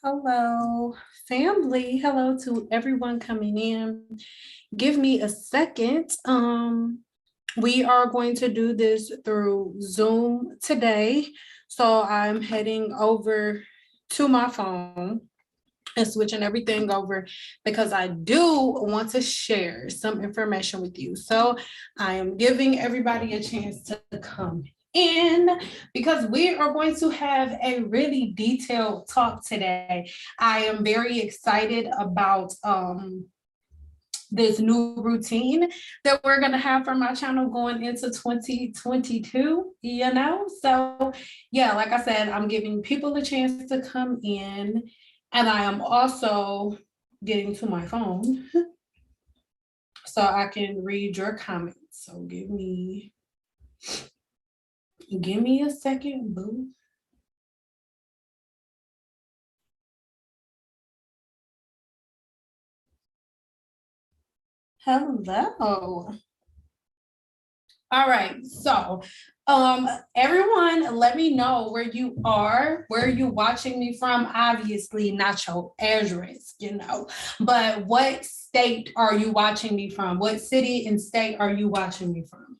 Hello, family. Hello to everyone coming in. Give me a second. We are going to do this through Zoom today. So I'm heading over to my phone and switching everything over because I do want to share some information with you. So I am giving everybody a chance to come in because we are going to have a really detailed talk today. I am very excited about this new routine that we're going to have for my channel going into 2022, So yeah, like I said, I'm giving people a chance to come in, and I am also getting to my phone so I can read your comments. So give me a second, boo. Hello. All right, so everyone, let me know where you are, where you watching me from. Obviously not your address, but what state are you watching me from? What city and state are you watching me from?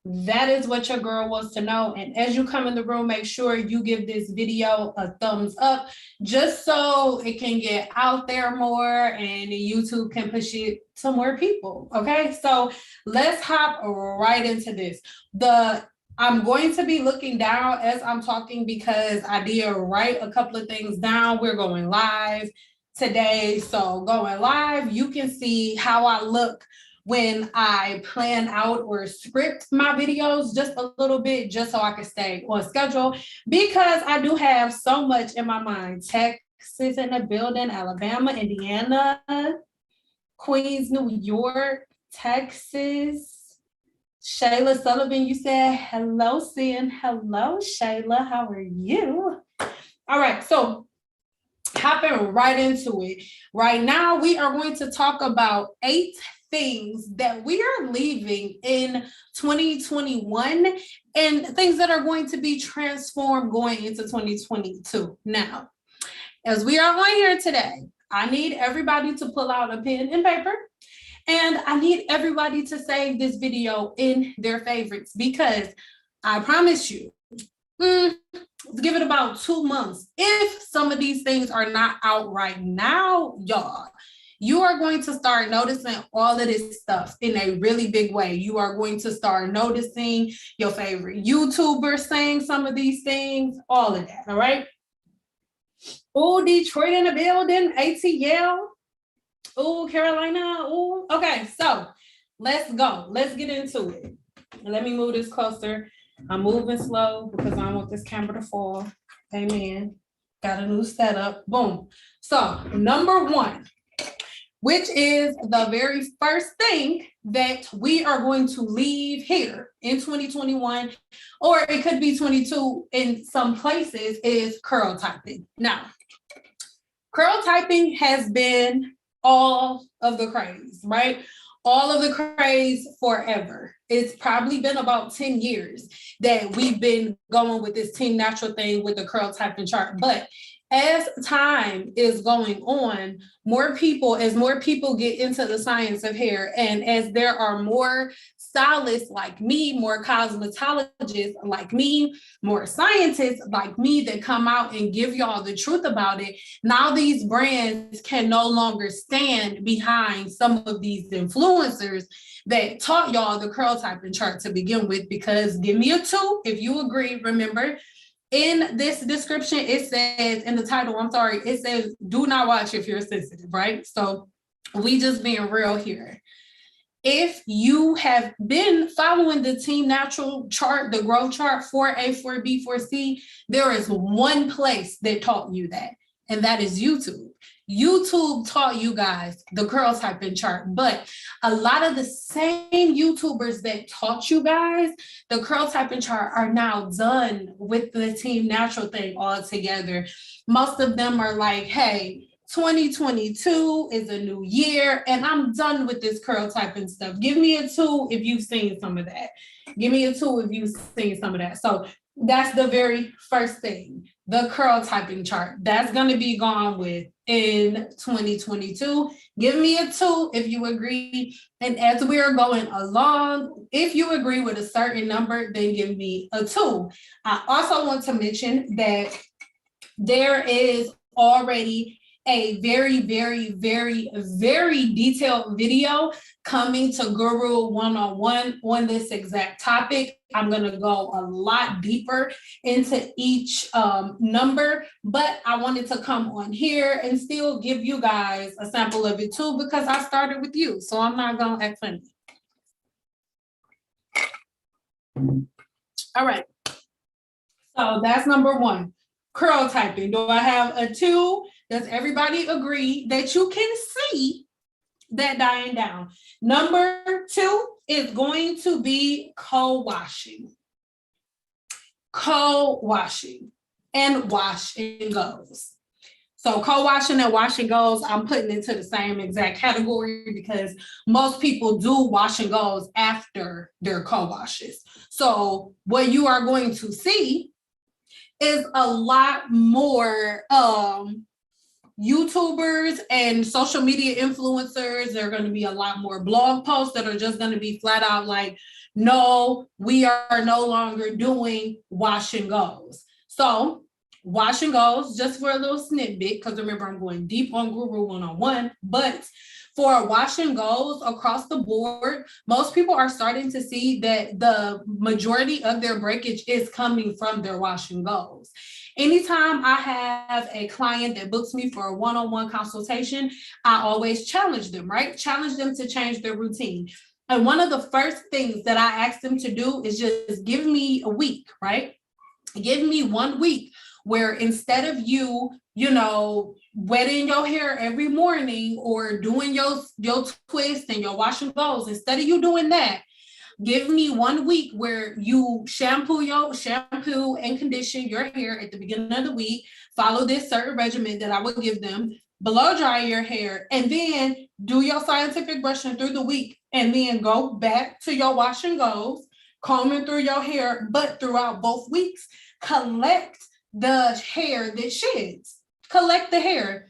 That is what your girl wants to know. And as you come in the room, make sure you give this video a thumbs up just so it can get out there more and YouTube can push it to more people. Okay, so let's hop right into this. I'm going to be looking down as I'm talking because I did write a couple of things down. We're going live today. So going live, you can see how I look when I plan out or script my videos just a little bit, just so I can stay on schedule, because I do have so much in my mind. Texas in the building, Alabama, Indiana, Queens, New York, Texas. Shayla Sullivan, you said hello, Cyn. Hello, Shayla. How are you? All right, so hopping right into it. Right now, we are going to talk about 8 things that we are leaving in 2021 and things that are going to be transformed going into 2022. Now, as we are on here today, I need everybody to pull out a pen and paper, and I need everybody to save this video in their favorites, because I promise you, give it about 2 months. If some of these things are not out right now, y'all, you are going to start noticing all of this stuff in a really big way. You are going to start noticing your favorite YouTubers saying some of these things, all of that, all right? Oh, Detroit in the building, ATL. Oh, Carolina. Oh, okay, so let's go. Let's get into it. Let me move this closer. I'm moving slow because I don't want this camera to fall. Amen. Got a new setup. Boom. So number 1, which is the very first thing that we are going to leave here in 2021, or it could be 22 in some places, is curl typing. Now, curl typing has been all of the craze, right? All of the craze forever. It's probably been about 10 years that we've been going with this Team Natural thing with the curl typing chart. But as time is going on, as more people get into the science of hair, and as there are more stylists like me, more cosmetologists like me, more scientists like me that come out and give y'all the truth about it, now these brands can no longer stand behind some of these influencers that taught y'all the curl typing chart to begin with. Because give me a 2 if you agree. Remember, in this description, it says, in the title, it says, do not watch if you're sensitive, right? So we just being real here. If you have been following the Team Natural chart, the growth chart, 4A, 4B, 4C, there is one place that taught you that, and that is YouTube. YouTube taught you guys the curl typing chart, but a lot of the same YouTubers that taught you guys the curl typing chart are now done with the Team Natural thing altogether. Most of them are like, hey, 2022 is a new year and I'm done with this curl typing stuff. Give me a 2 if you've seen some of that. Give me a 2 if you've seen some of that. So that's the very first thing. the curl typing chart. That's going to be gone with in 2022. Give me a 2 if you agree. And as we are going along, if you agree with a certain number, then give me a 2. I also want to mention that there is already a very, very, very, very detailed video coming to Guru one-on-one on this exact topic. I'm going to go a lot deeper into each number, but I wanted to come on here and still give you guys a sample of it too, because I started with you, so I'm not going to act funny. All right, so that's number 1. Curl typing. Do I have a 2? Does everybody agree that you can see that dying down? Number 2 is going to be co-washing. Co-washing and wash and goes. So co-washing and wash and goes, I'm putting into the same exact category because most people do wash and goes after their co-washes. So what you are going to see is a lot more YouTubers and social media influencers. There are going to be a lot more blog posts that are just going to be flat out like, no, we are no longer doing wash and goes. So wash and goes, just for a little snippet, because remember, I'm going deep on Guru one-on-one, but for wash and goes across the board, most people are starting to see that the majority of their breakage is coming from their wash and goes. Anytime I have a client that books me for a one-on-one consultation, I always challenge them, right? Challenge them to change their routine. And one of the first things that I ask them to do is just give me a week, right? Give me 1 week where instead of you wetting your hair every morning or doing your twist and your wash and goes, instead of you doing that, give me 1 week where you shampoo and condition your hair at the beginning of the week, follow this certain regimen that I would give them, blow dry your hair, and then do your scientific brushing through the week, and then go back to your wash and goes, combing through your hair, but throughout both weeks, collect the hair that sheds. Collect the hair.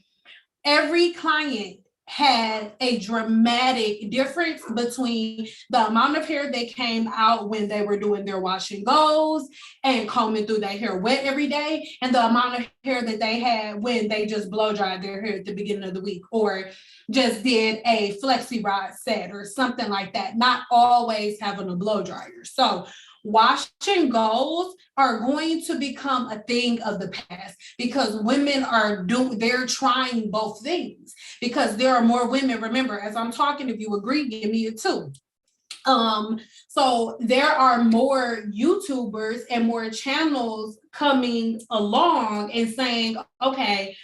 Every client had a dramatic difference between the amount of hair that came out when they were doing their wash and goes and combing through their hair wet every day, and the amount of hair that they had when they just blow dried their hair at the beginning of the week or just did a Flexi Rod Set or something like that, not always having a blow dryer. So wash and goes are going to become a thing of the past because women they're trying both things because there are more women. Remember, as I'm talking, if you agree, give me a 2. So there are more YouTubers and more channels coming along and saying, okay,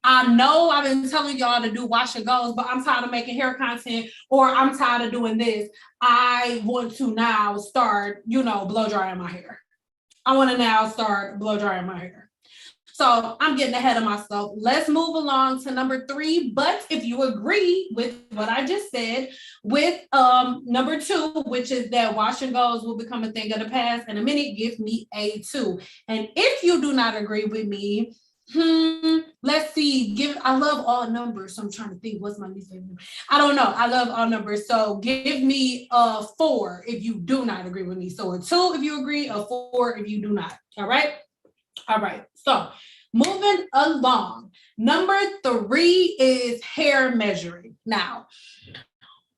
I know I've been telling y'all to do wash and goes, but I'm tired of making hair content, or I'm tired of doing this. I want to now start, blow drying my hair. I want to now start blow drying my hair. So I'm getting ahead of myself. Let's move along to number 3. But if you agree with what I just said, with number 2, which is that wash and goes will become a thing of the past in a minute, give me a 2. And if you do not agree with me, let's see. I love all numbers, so I'm trying to think what's my least favorite number. I don't know. I love all numbers, so give me a 4 if you do not agree with me. So a 2 if you agree, a 4 if you do not. All right. So moving along, number 3 is hair measuring. Now,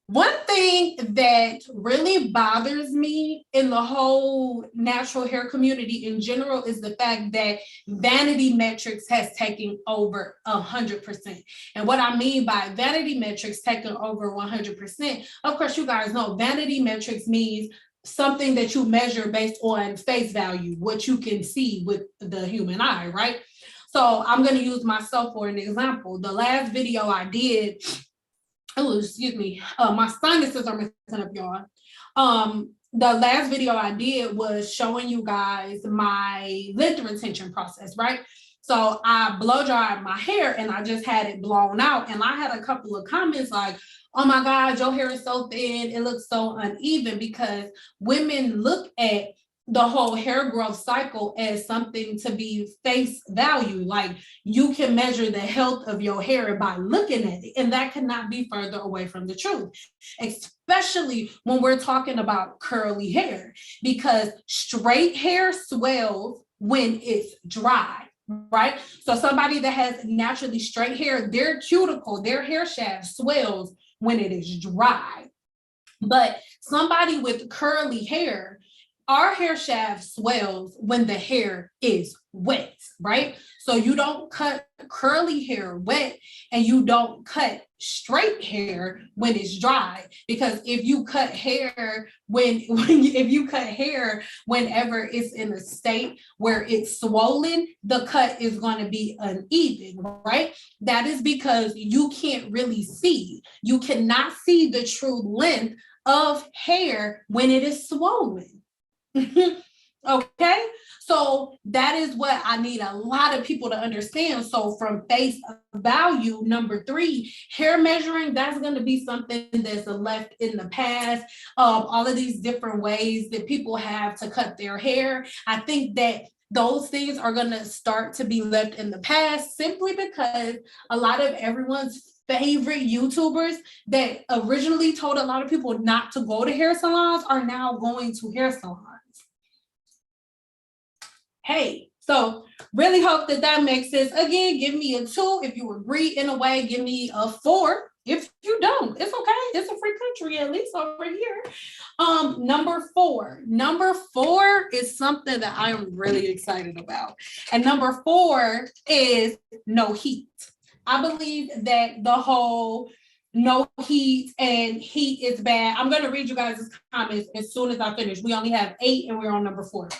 one thing that really bothers me in the whole natural hair community in general is the fact that vanity metrics has taken over 100%. And what I mean by vanity metrics taking over 100%, of course, you guys know vanity metrics means something that you measure based on face value, what you can see with the human eye, right? So I'm going to use myself for an example. The last video I did, my sinuses are messing up, y'all. The last video I did was showing you guys my length retention process, right? So I blow dried my hair and I just had it blown out. And I had a couple of comments like, oh my God, your hair is so thin. It looks so uneven, because women look at the whole hair growth cycle as something to be face value. Like, you can measure the health of your hair by looking at it, and that cannot be further away from the truth, especially when we're talking about curly hair, because straight hair swells when it's dry, right? So somebody that has naturally straight hair, their cuticle, their hair shaft swells when it is dry. But somebody with curly hair, our hair shaft swells when the hair is wet, right? So you don't cut curly hair wet, and you don't cut straight hair when it's dry, because if you cut hair if you cut hair whenever it's in a state where it's swollen, the cut is going to be uneven, right? That is because you can't really see. You cannot see the true length of hair when it is swollen. Okay, so that is what I need a lot of people to understand. So from face value, number 3, hair measuring, that's going to be something that's left in the past. All of these different ways that people have to cut their hair, I think that those things are going to start to be left in the past, simply because a lot of everyone's favorite YouTubers that originally told a lot of people not to go to hair salons are now going to hair salons. Hey, so really hope that makes sense. Again, give me a 2 if you agree in a way. Give me a 4 if you don't. It's okay. It's a free country, at least over here. Number 4 is something that I am really excited about. And number 4 is no heat. I believe that the whole no heat and heat is bad. I'm going to read you guys' comments as soon as I finish. We only have 8 and we're on number 4.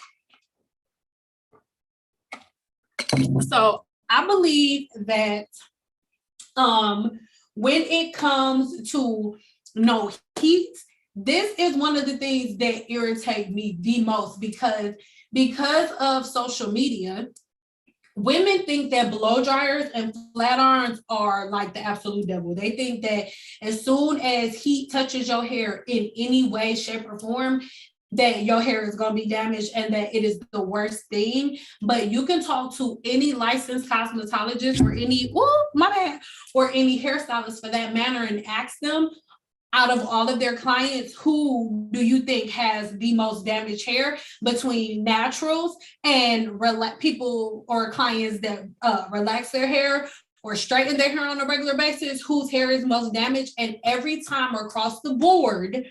So I believe that when it comes to no heat, this is one of the things that irritate me the most, because of social media, women think that blow dryers and flat irons are like the absolute devil. They think that as soon as heat touches your hair in any way, shape, or form, that your hair is going to be damaged and that it is the worst thing. But you can talk to any licensed cosmetologist or any hairstylist for that matter and ask them, out of all of their clients, who do you think has the most damaged hair between naturals and people or clients that relax their hair or straighten their hair on a regular basis? Whose hair is most damaged? And every time across the board,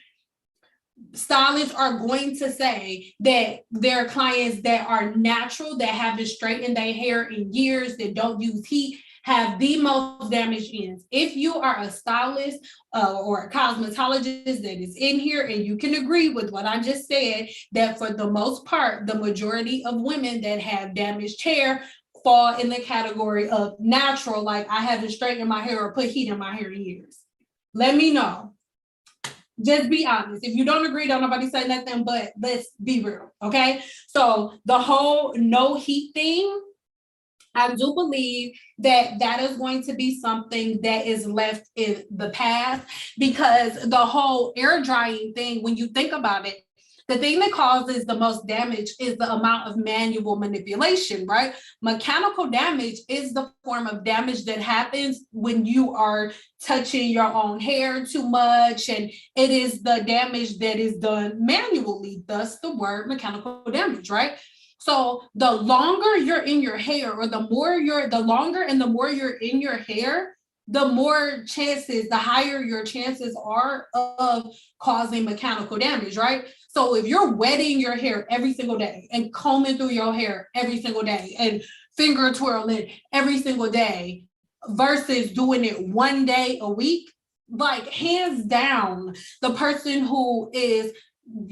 stylists are going to say that their clients that are natural, that haven't straightened their hair in years, that don't use heat, have the most damaged ends. If you are a stylist or a cosmetologist that is in here and you can agree with what I just said, that for the most part, the majority of women that have damaged hair fall in the category of natural, like I haven't straightened my hair or put heat in my hair in years. Let me know. Just be honest. If you don't agree, don't nobody say nothing, but let's be real, okay? So the whole no heat thing, I do believe that is going to be something that is left in the past, because the whole air drying thing, when you think about it, the thing that causes the most damage is the amount of manual manipulation, right? Mechanical damage is the form of damage that happens when you are touching your own hair too much, and it is the damage that is done manually, thus the word mechanical damage, right? So the longer you're in your hair, or the longer and the more you're in your hair, the more chances, the higher your chances are of causing mechanical damage, right? So if you're wetting your hair every single day and combing through your hair every single day and finger twirling every single day versus doing it one day a week, like hands down, the person who is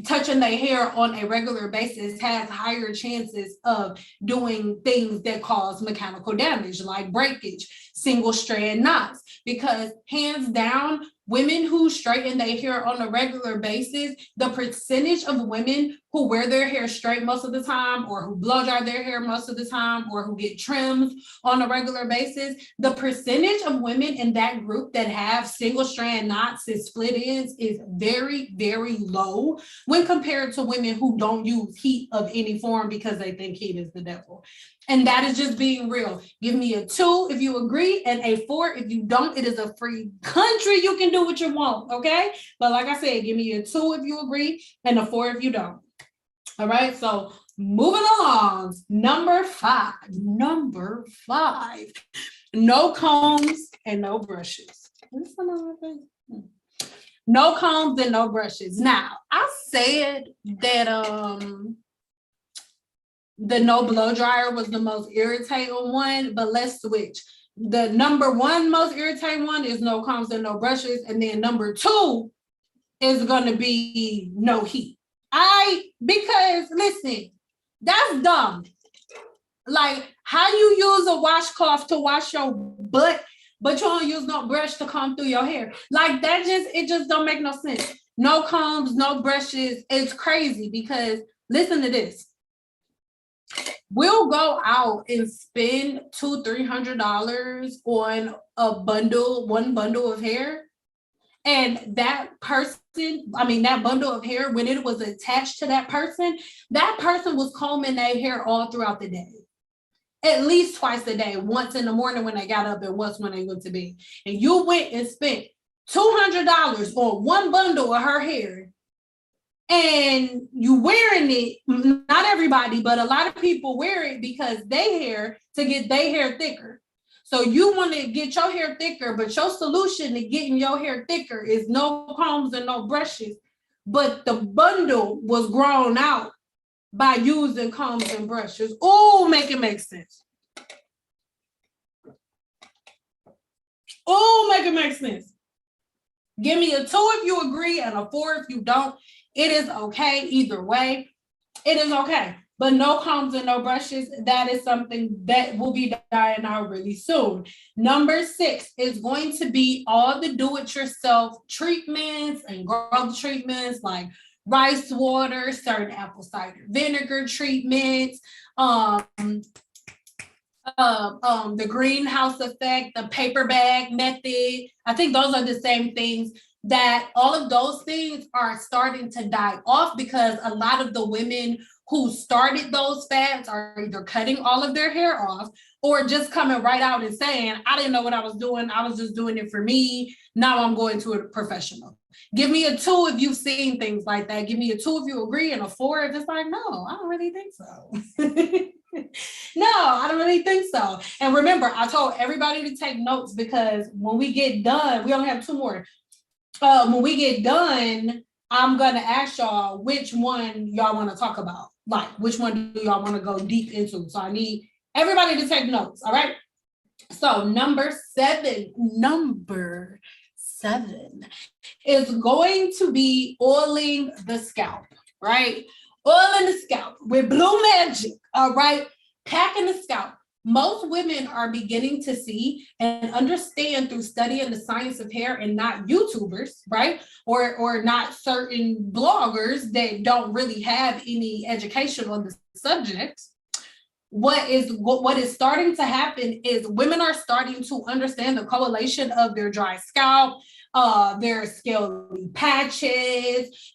touching their hair on a regular basis has higher chances of doing things that cause mechanical damage, like breakage, single strand knots, because hands down, women who straighten their hair on a regular basis, the percentage of women who wear their hair straight most of the time, or who blow dry their hair most of the time, or who get trims on a regular basis, the percentage of women in that group that have single strand knots and split ends is very, very low when compared to women who don't use heat of any form because they think heat is the devil. And that is just being real. Give me a 2 if you agree and a 4 if you don't. It is a free country. You can do what you want, okay? But like I said, give me a 2 if you agree and a 4 if you don't. All right, so moving along, number 5. No combs and no brushes. No combs and no brushes. Now, I said that the no blow dryer was the most irritating one, but let's switch. The number 1 most irritating one is no combs and no brushes, and then number 2 is gonna be no heat. Because listen, that's dumb. Like, how you use a washcloth to wash your butt, but you don't use no brush to comb through your hair. Like, it just don't make no sense. No combs, no brushes. It's crazy because listen to this. We'll go out and spend $200-$300 on one bundle of hair. And that bundle of hair, when it was attached to that person was combing their hair all throughout the day. At least twice a day, once in the morning when they got up and once when they went to bed. And you went and spent $200 on one bundle of her hair. And you wearing it, not everybody, but a lot of people wear it because to get their hair thicker. So you want to get your hair thicker, but your solution to getting your hair thicker is no combs and no brushes. But the bundle was grown out by using combs and brushes. Oh, make it make sense. Give me a 2 if you agree and a 4 if you don't. It is okay either way. It is okay. But no combs and no brushes, that is something that will be dying out really soon. Number 6 is going to be all the do-it-yourself treatments and growth treatments like rice water, certain apple cider vinegar treatments, the greenhouse effect, the paper bag method. I think those are the same things. That all of those things are starting to die off because a lot of the women who started those fads are either cutting all of their hair off or just coming right out and saying, I didn't know what I was doing. I was just doing it for me. Now I'm going to a professional. Give me a 2 if you've seen things like that. Give me a 2 if you agree and a 4 if it's like, no, I don't really think so. No, I don't really think so. And remember, I told everybody to take notes because when we get done, we only have 2 more. When we get done, I'm going to ask y'all which one y'all want to talk about. Like, which one do y'all want to go deep into? So I need everybody to take notes, all right? So number 7 is going to be oiling the scalp, right? Oiling the scalp with blue magic, all right? Packing the scalp. Most women are beginning to see and understand through studying the science of hair and not YouTubers, right? Or not certain bloggers that don't really have any education on the subject. What is starting to happen is women are starting to understand the correlation of their dry scalp, their scaly patches,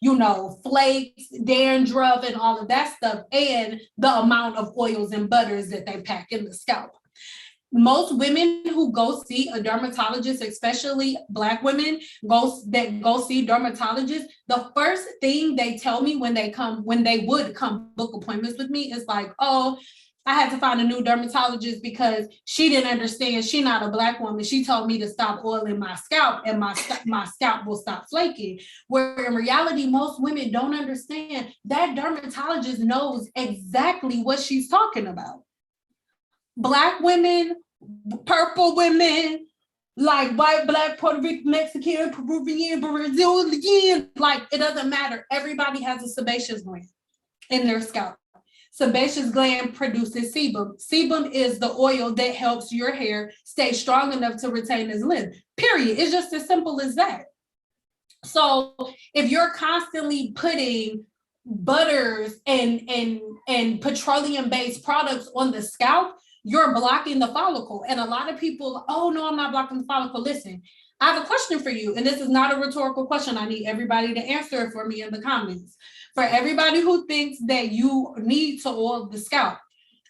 flakes, dandruff, and all of that stuff, and the amount of oils and butters that they pack in the scalp. Most women who go see a dermatologist, especially Black women that go see dermatologists, the first thing they tell me when they would come book appointments with me is like, oh, I had to find a new dermatologist because she didn't understand. She's not a Black woman. She told me to stop oiling my scalp and my scalp will stop flaking. Where in reality, most women don't understand that dermatologist knows exactly what she's talking about. Black women, purple women, like white, Black, Puerto Rican, Mexican, Peruvian, Brazilian, like it doesn't matter. Everybody has a sebaceous gland in their scalp. Sebaceous gland produces sebum. Sebum is the oil that helps your hair stay strong enough to retain its length. Period. It's just as simple as that. So if you're constantly putting butters and petroleum-based products on the scalp, you're blocking the follicle. And a lot of people, oh no, I'm not blocking the follicle. Listen, I have a question for you, and this is not a rhetorical question. I need everybody to answer it for me in the comments. For everybody who thinks that you need to oil the scalp,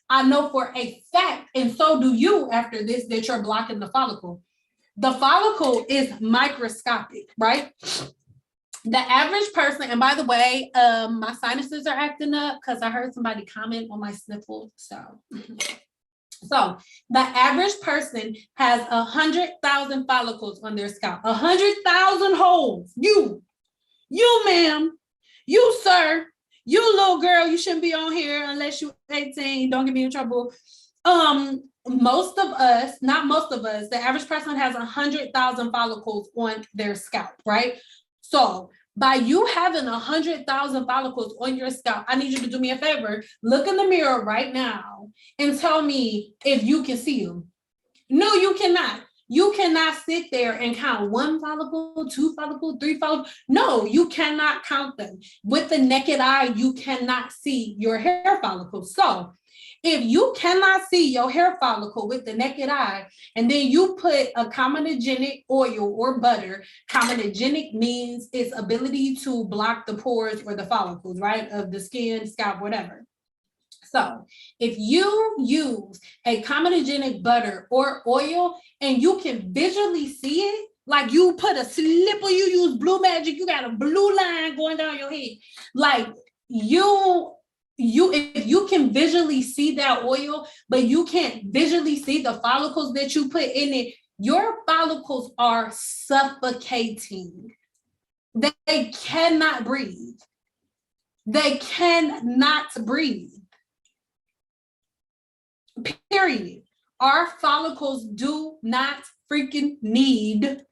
I know for a fact, and so do you after this, that you're blocking the follicle. The follicle is microscopic, right? The average person, and by the way, my sinuses are acting up because I heard somebody comment on my sniffle. So the average person has 100,000 follicles on their scalp, 100,000 holes. You ma'am, you sir, you little girl, you shouldn't be on here unless you're 18. Don't get me in trouble. Most of us, not most of us, the average person has 100,000 follicles on their scalp, right? So by you having 100,000 follicles on your scalp, I need you to do me a favor. Look in the mirror right now and tell me if you can see them. No, you cannot. You cannot sit there and count 1 follicle, 2 follicles, 3 follicles. No, you cannot count them. With the naked eye, you cannot see your hair follicles. So if you cannot see your hair follicle with the naked eye, and then you put a comedogenic oil or butter, comedogenic means its ability to block the pores or the follicles, right, of the skin, scalp, whatever. So if you use a comedogenic butter or oil and you can visually see it, like you put a slip or you use Blue Magic, you got a blue line going down your head, like if you can visually see that oil, but you can't visually see the follicles that you put in it, your follicles are suffocating. They cannot breathe. They cannot breathe. Period. Our follicles do not freaking need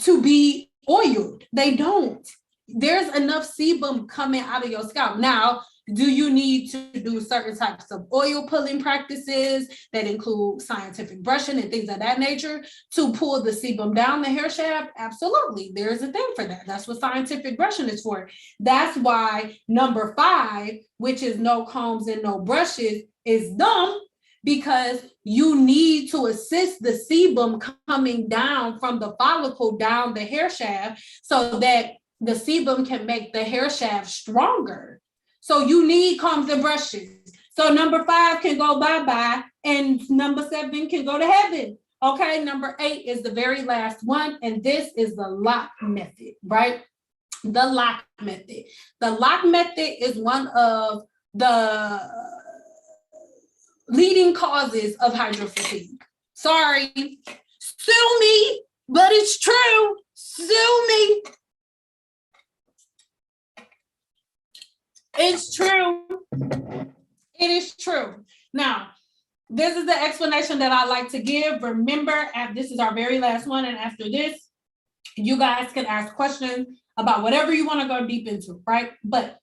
to be oiled. They don't. There's enough sebum coming out of your scalp. Now, do you need to do certain types of oil pulling practices that include scientific brushing and things of that nature to pull the sebum down the hair shaft? Absolutely. There's a thing for that. That's what scientific brushing is for. That's why number 5, which is no combs and no brushes, is dumb, because you need to assist the sebum coming down from the follicle down the hair shaft so that the sebum can make the hair shaft stronger. So you need combs and brushes. So number 5 can go bye-bye and number 7 can go to heaven. Okay, number 8 is the very last one, and this is the lock method, right? The lock method. The lock method is one of the leading causes of hydrofatigue. Sorry, sue me, but it's true. Sue me. It's true. It is true. Now, this is the explanation that I like to give. Remember, this is our very last one, and after this, you guys can ask questions about whatever you want to go deep into, right? But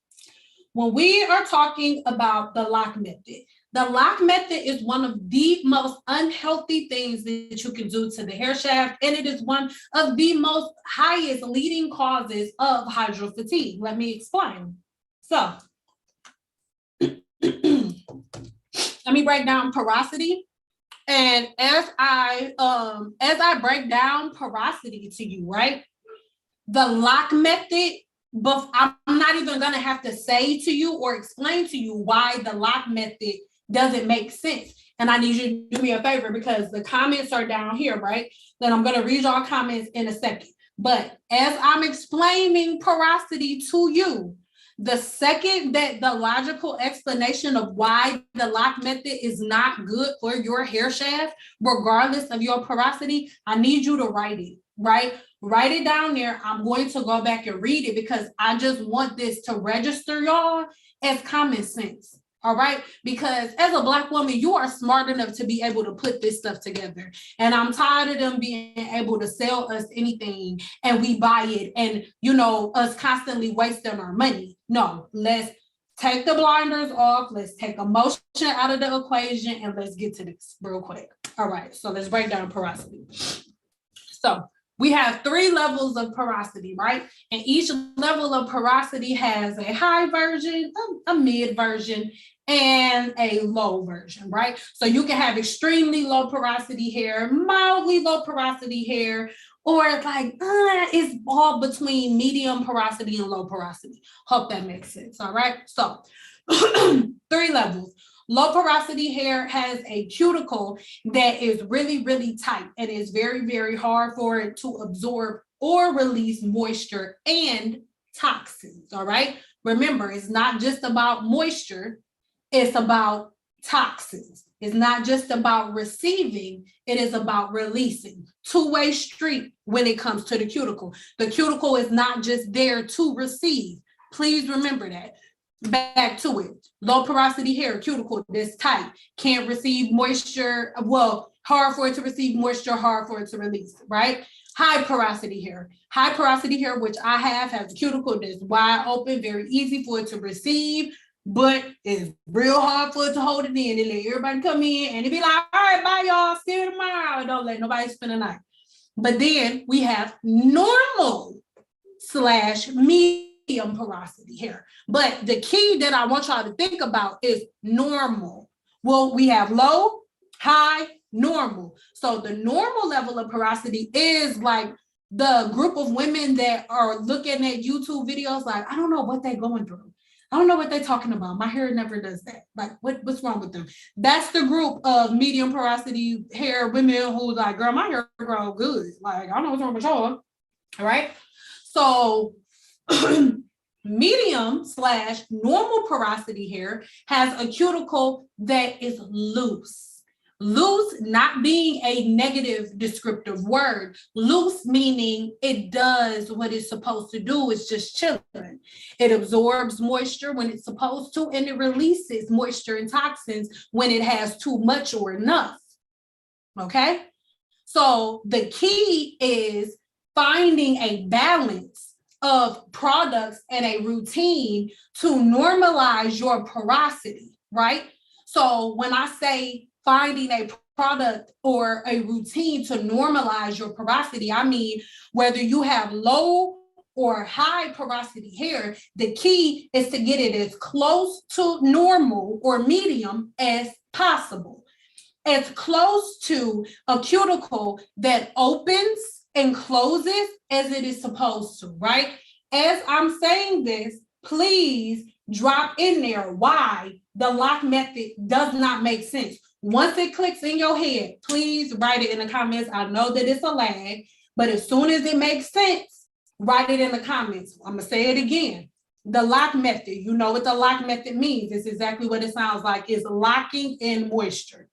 when we are talking about the lock method is one of the most unhealthy things that you can do to the hair shaft, and it is one of the most highest leading causes of hydrofatigue. Let me explain. So let me break down porosity. And as I break down porosity to you, right? The lock method, but I'm not even gonna have to say to you or explain to you why the lock method doesn't make sense. And I need you to do me a favor because the comments are down here, right? Then I'm gonna read y'all comments in a second. But as I'm explaining porosity to you, the second that the logical explanation of why the lock method is not good for your hair shaft, regardless of your porosity, I need you to write it, right? Write it down there. I'm going to go back and read it because I just want this to register y'all as common sense. All right, because as a Black woman, you are smart enough to be able to put this stuff together. And I'm tired of them being able to sell us anything and we buy it and, you know, us constantly wasting our money. No, let's take the blinders off. Let's take emotion out of the equation and let's get to this real quick. All right, so let's break down porosity. So we have 3 levels of porosity, right? And each level of porosity has a high version, a mid version, and a low version, right? So you can have extremely low porosity hair, mildly low porosity hair, or like it's all between medium porosity and low porosity. Hope that makes sense, all right? So 3 levels. Low porosity hair has a cuticle that is really, really tight and it's very, very hard for it to absorb or release moisture and toxins, all right? Remember, it's not just about moisture, it's about toxins. It's not just about receiving, it is about releasing. Two-way street when it comes to the cuticle. The cuticle is not just there to receive. Please remember that. Back to it. Low porosity hair, cuticle that's tight, can't receive moisture. Well, hard for it to receive moisture, hard for it to release, right? High porosity hair. High porosity hair, which I have, has a cuticle that's wide open, very easy for it to receive, but it's real hard for it to hold it in and let everybody come in and it be like, all right, bye y'all, see you tomorrow. Don't let nobody spend the night. But then we have normal / medium porosity hair. But the key that I want y'all to think about is normal. Well, we have low, high, normal. So the normal level of porosity is like the group of women that are looking at YouTube videos like, I don't know what they're going through. I don't know what they're talking about. My hair never does that. Like, what's wrong with them? That's the group of medium porosity hair women who like, girl, my hair grow good. Like, I don't know what's wrong with y'all. All right. So medium / normal porosity hair has a cuticle that is loose. Loose not being a negative descriptive word. Loose meaning it does what it's supposed to do. It's just chilling. It absorbs moisture when it's supposed to, and it releases moisture and toxins when it has too much or enough. Okay? So the key is finding a balance of products and a routine to normalize your porosity, right? So when I say finding a product or a routine to normalize your porosity, I mean, whether you have low or high porosity hair, the key is to get it as close to normal or medium as possible. As close to a cuticle that opens and closes as it is supposed to, right? As I'm saying this, please drop in there why the lock method does not make sense. Once it clicks in your head, please write it in the comments. I know that it's a lag, but as soon as it makes sense, write it in the comments. I'm gonna say it again. The lock method, you know what the lock method means. It's exactly what it sounds like. It's locking in moisture.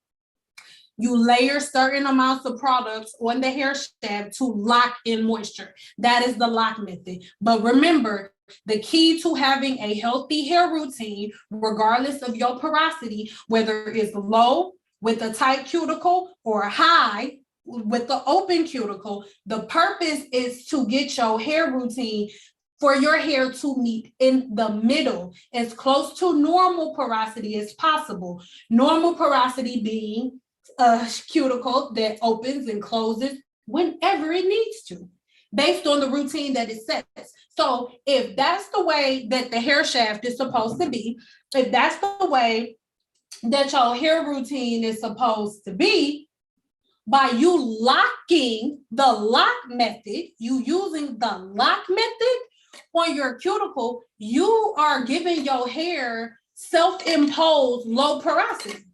You layer certain amounts of products on the hair shaft to lock in moisture. That is the lock method. But remember, the key to having a healthy hair routine, regardless of your porosity, whether it's low with a tight cuticle or high with the open cuticle, the purpose is to get your hair routine for your hair to meet in the middle, as close to normal porosity as possible. Normal porosity being a cuticle that opens and closes whenever it needs to, based on the routine that it sets. So if that's the way that the hair shaft is supposed to be, if that's the way that your hair routine is supposed to be, by you locking the lock method, you using the lock method on your cuticle, you are giving your hair self-imposed low porosity.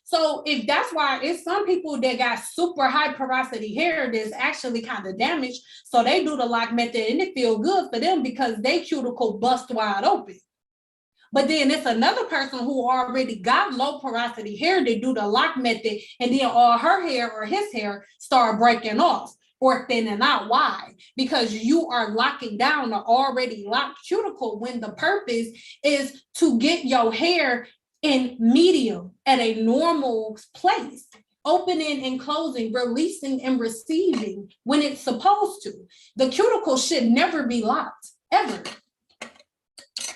So if that's why it's some people that got super high porosity hair that's actually kind of damaged, so they do the lock method and it feel good for them because they cuticle bust wide open. But then it's another person who already got low porosity hair that do the lock method, and then all her hair or his hair start breaking off or thinning out. Why? Because you are locking down the already locked cuticle when the purpose is to get your hair in medium at a normal place, opening and closing, releasing and receiving when it's supposed to. The cuticle should never be locked, ever.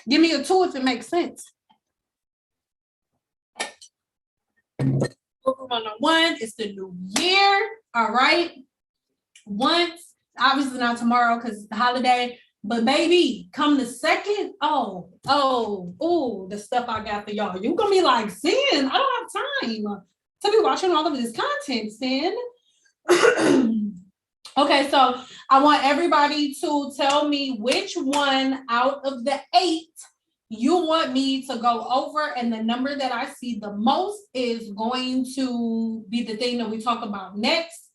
Give me a 2 if it makes sense. 101, it's the new year, all right? Once Obviously not tomorrow because it's the holiday, but baby, come the second, the stuff I got for y'all. You're gonna be like, Cyn, I don't have time to be watching all of this content, Cyn. Okay, so I want everybody to tell me which one out of the 8 you want me to go over, and the number that I see the most is going to be the thing that we talk about next.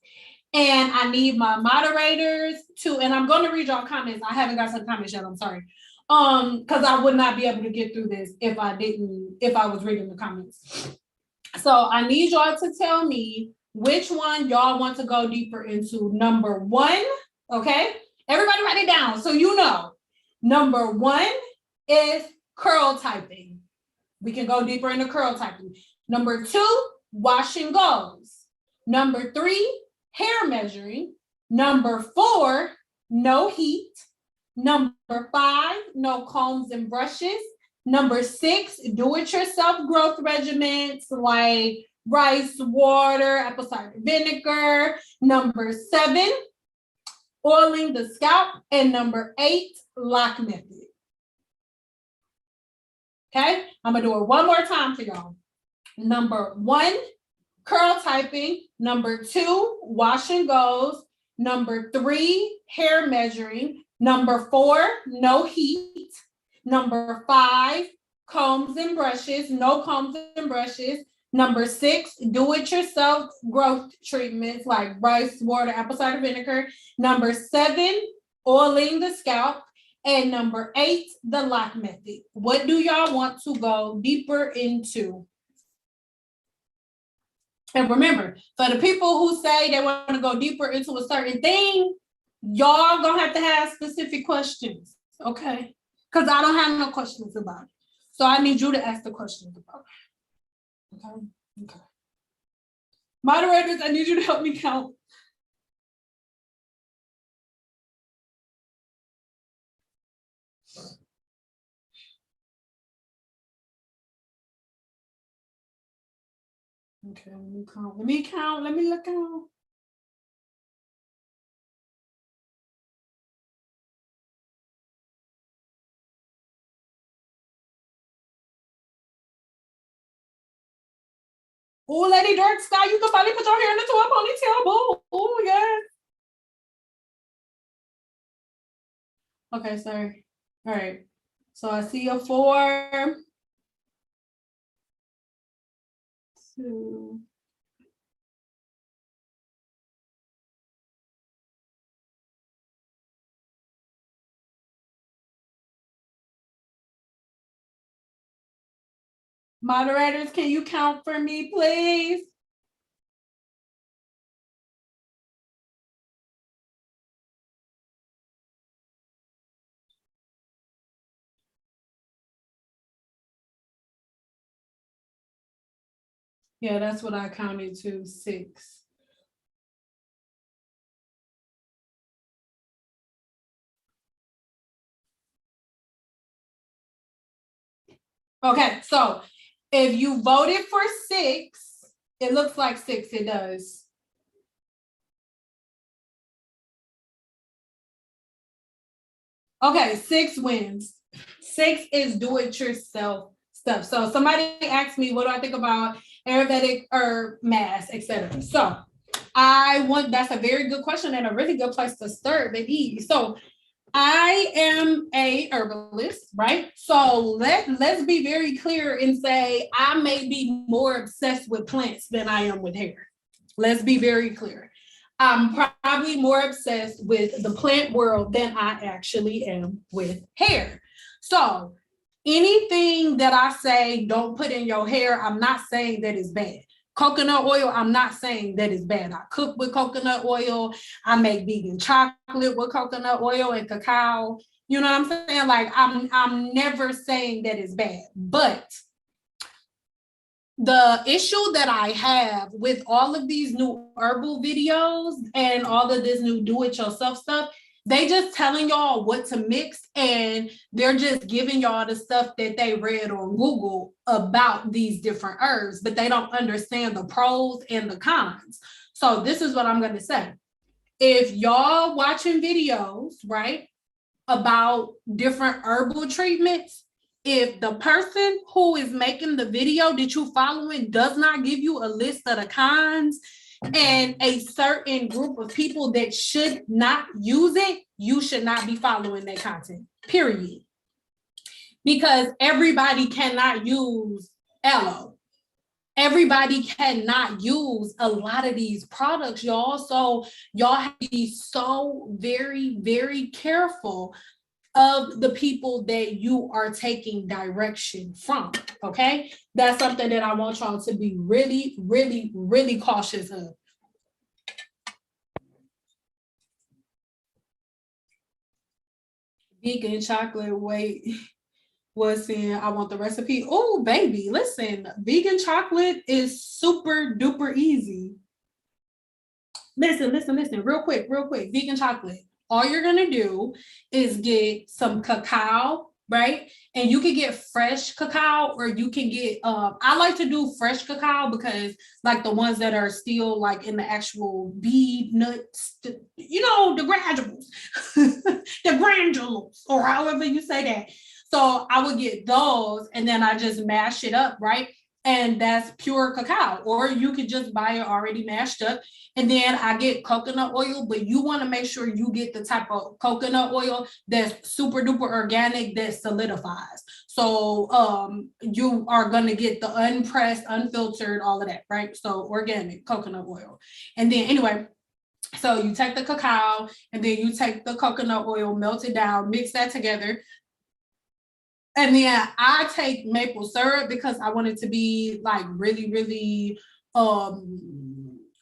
And I need my moderators to, and I'm going to read y'all comments. I haven't got some comments yet, I'm sorry. Because I would not be able to get through this if I was reading the comments. So I need y'all to tell me which one y'all want to go deeper into. Number 1, okay? Everybody write it down so you know. Number 1 is curl typing. We can go deeper into curl typing. Number 2, wash and goes. Number 3, hair measuring. Number 4, no heat. Number 5, no combs and brushes. Number 6, do-it-yourself growth regimens like rice water, apple cider vinegar. Number 7, oiling the scalp. And number 8, lock method. Okay, I'm gonna do it one more time for y'all. Number 1, curl typing. Number 2, wash and goes. Number 3, hair measuring. Number 4, no heat. Number 5, combs and brushes, no combs and brushes. Number 6, do-it-yourself growth treatments like rice water, apple cider vinegar. Number 7, oiling the scalp. And number 8, the lock method. What do y'all want to go deeper into? And remember, for the people who say they want to go deeper into a certain thing, y'all gonna have to have specific questions, okay? Because I don't have no questions about it. So I need you to ask the questions about it. Okay? Okay. Moderators, I need you to help me count. Okay, let me count. Let me look out. Oh, Lady Dark Sky, you can finally put your hair into a ponytail. Boo. Oh, yes. Okay, sorry. All right. So I see a 4, 2. Moderators, can you count for me, please? Yeah, that's what I counted to, 6. Okay, so if you voted for 6, it looks like 6, it does. Okay, 6 wins. 6 is do-it-yourself stuff. So somebody asked me, what do I think about Ayurvedic herb mass, etc. So that's a very good question and a really good place to start, baby. So I am a herbalist, right? So let's be very clear and say I may be more obsessed with plants than I am with hair. Let's be very clear. I'm probably more obsessed with the plant world than I actually am with hair. So anything that I say don't put in your hair, I'm not saying that is bad. Coconut oil, I'm not saying that is bad. I cook with coconut oil. I make vegan chocolate with coconut oil and cacao. You know what I'm saying? Like I'm never saying that is bad. But the issue that I have with all of these new herbal videos and all of this new do-it-yourself stuff, they just telling y'all what to mix, and they're just giving y'all the stuff that they read on Google about these different herbs, but they don't understand the pros and the cons. So this is what I'm going to say. if y'all watching videos, right, about different herbal treatments, if the person who is making the video that you following does not give you a list of the cons and a certain group of people that should not use it, you should not be following their content, period. Because everybody cannot use aloe. Everybody cannot use a lot of these products, y'all. So y'all have to be so very, very careful of the people that you are taking direction from, okay? That's something that I want y'all to be really, really, really cautious of. Vegan chocolate, wait, was saying, I want the recipe. Oh, baby, listen, vegan chocolate is super duper easy. Listen, real quick, vegan chocolate. All you're gonna do is get some cacao, right? And you can get fresh cacao, or you can get, I like to do fresh cacao because like the ones that are still like in the actual bead nuts, you know, the granules, the granules, or however you say that. So I would get those and then I just mash it up, right? And that's pure cacao, or you could just buy it already mashed up. And then I get coconut oil, but you want to make sure you get the type of coconut oil that's super duper organic, that solidifies. So you are going to get the unpressed, unfiltered, all of that, right? So organic coconut oil. And then anyway, so you take the cacao and then you take the coconut oil, melt it down, mix that together. And then I take maple syrup because I want it to be like really, really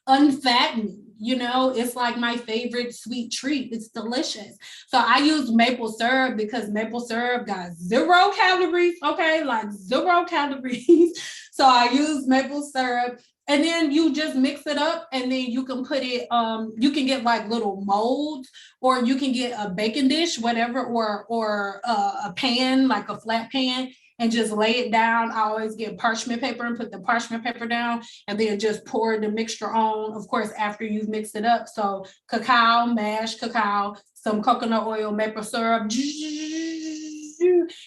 unfattening. You know, it's like my favorite sweet treat. It's delicious. So I use maple syrup because maple syrup got 0 calories, okay? Like 0 calories. So I use maple syrup. And then you just mix it up, and then you can put it, you can get like little molds, or you can get a baking dish, whatever, or a pan, like a flat pan, and just lay it down. I always get parchment paper and put the parchment paper down, and then just pour the mixture on, of course, after you've mixed it up. So cacao, mashed cacao, some coconut oil, maple syrup, and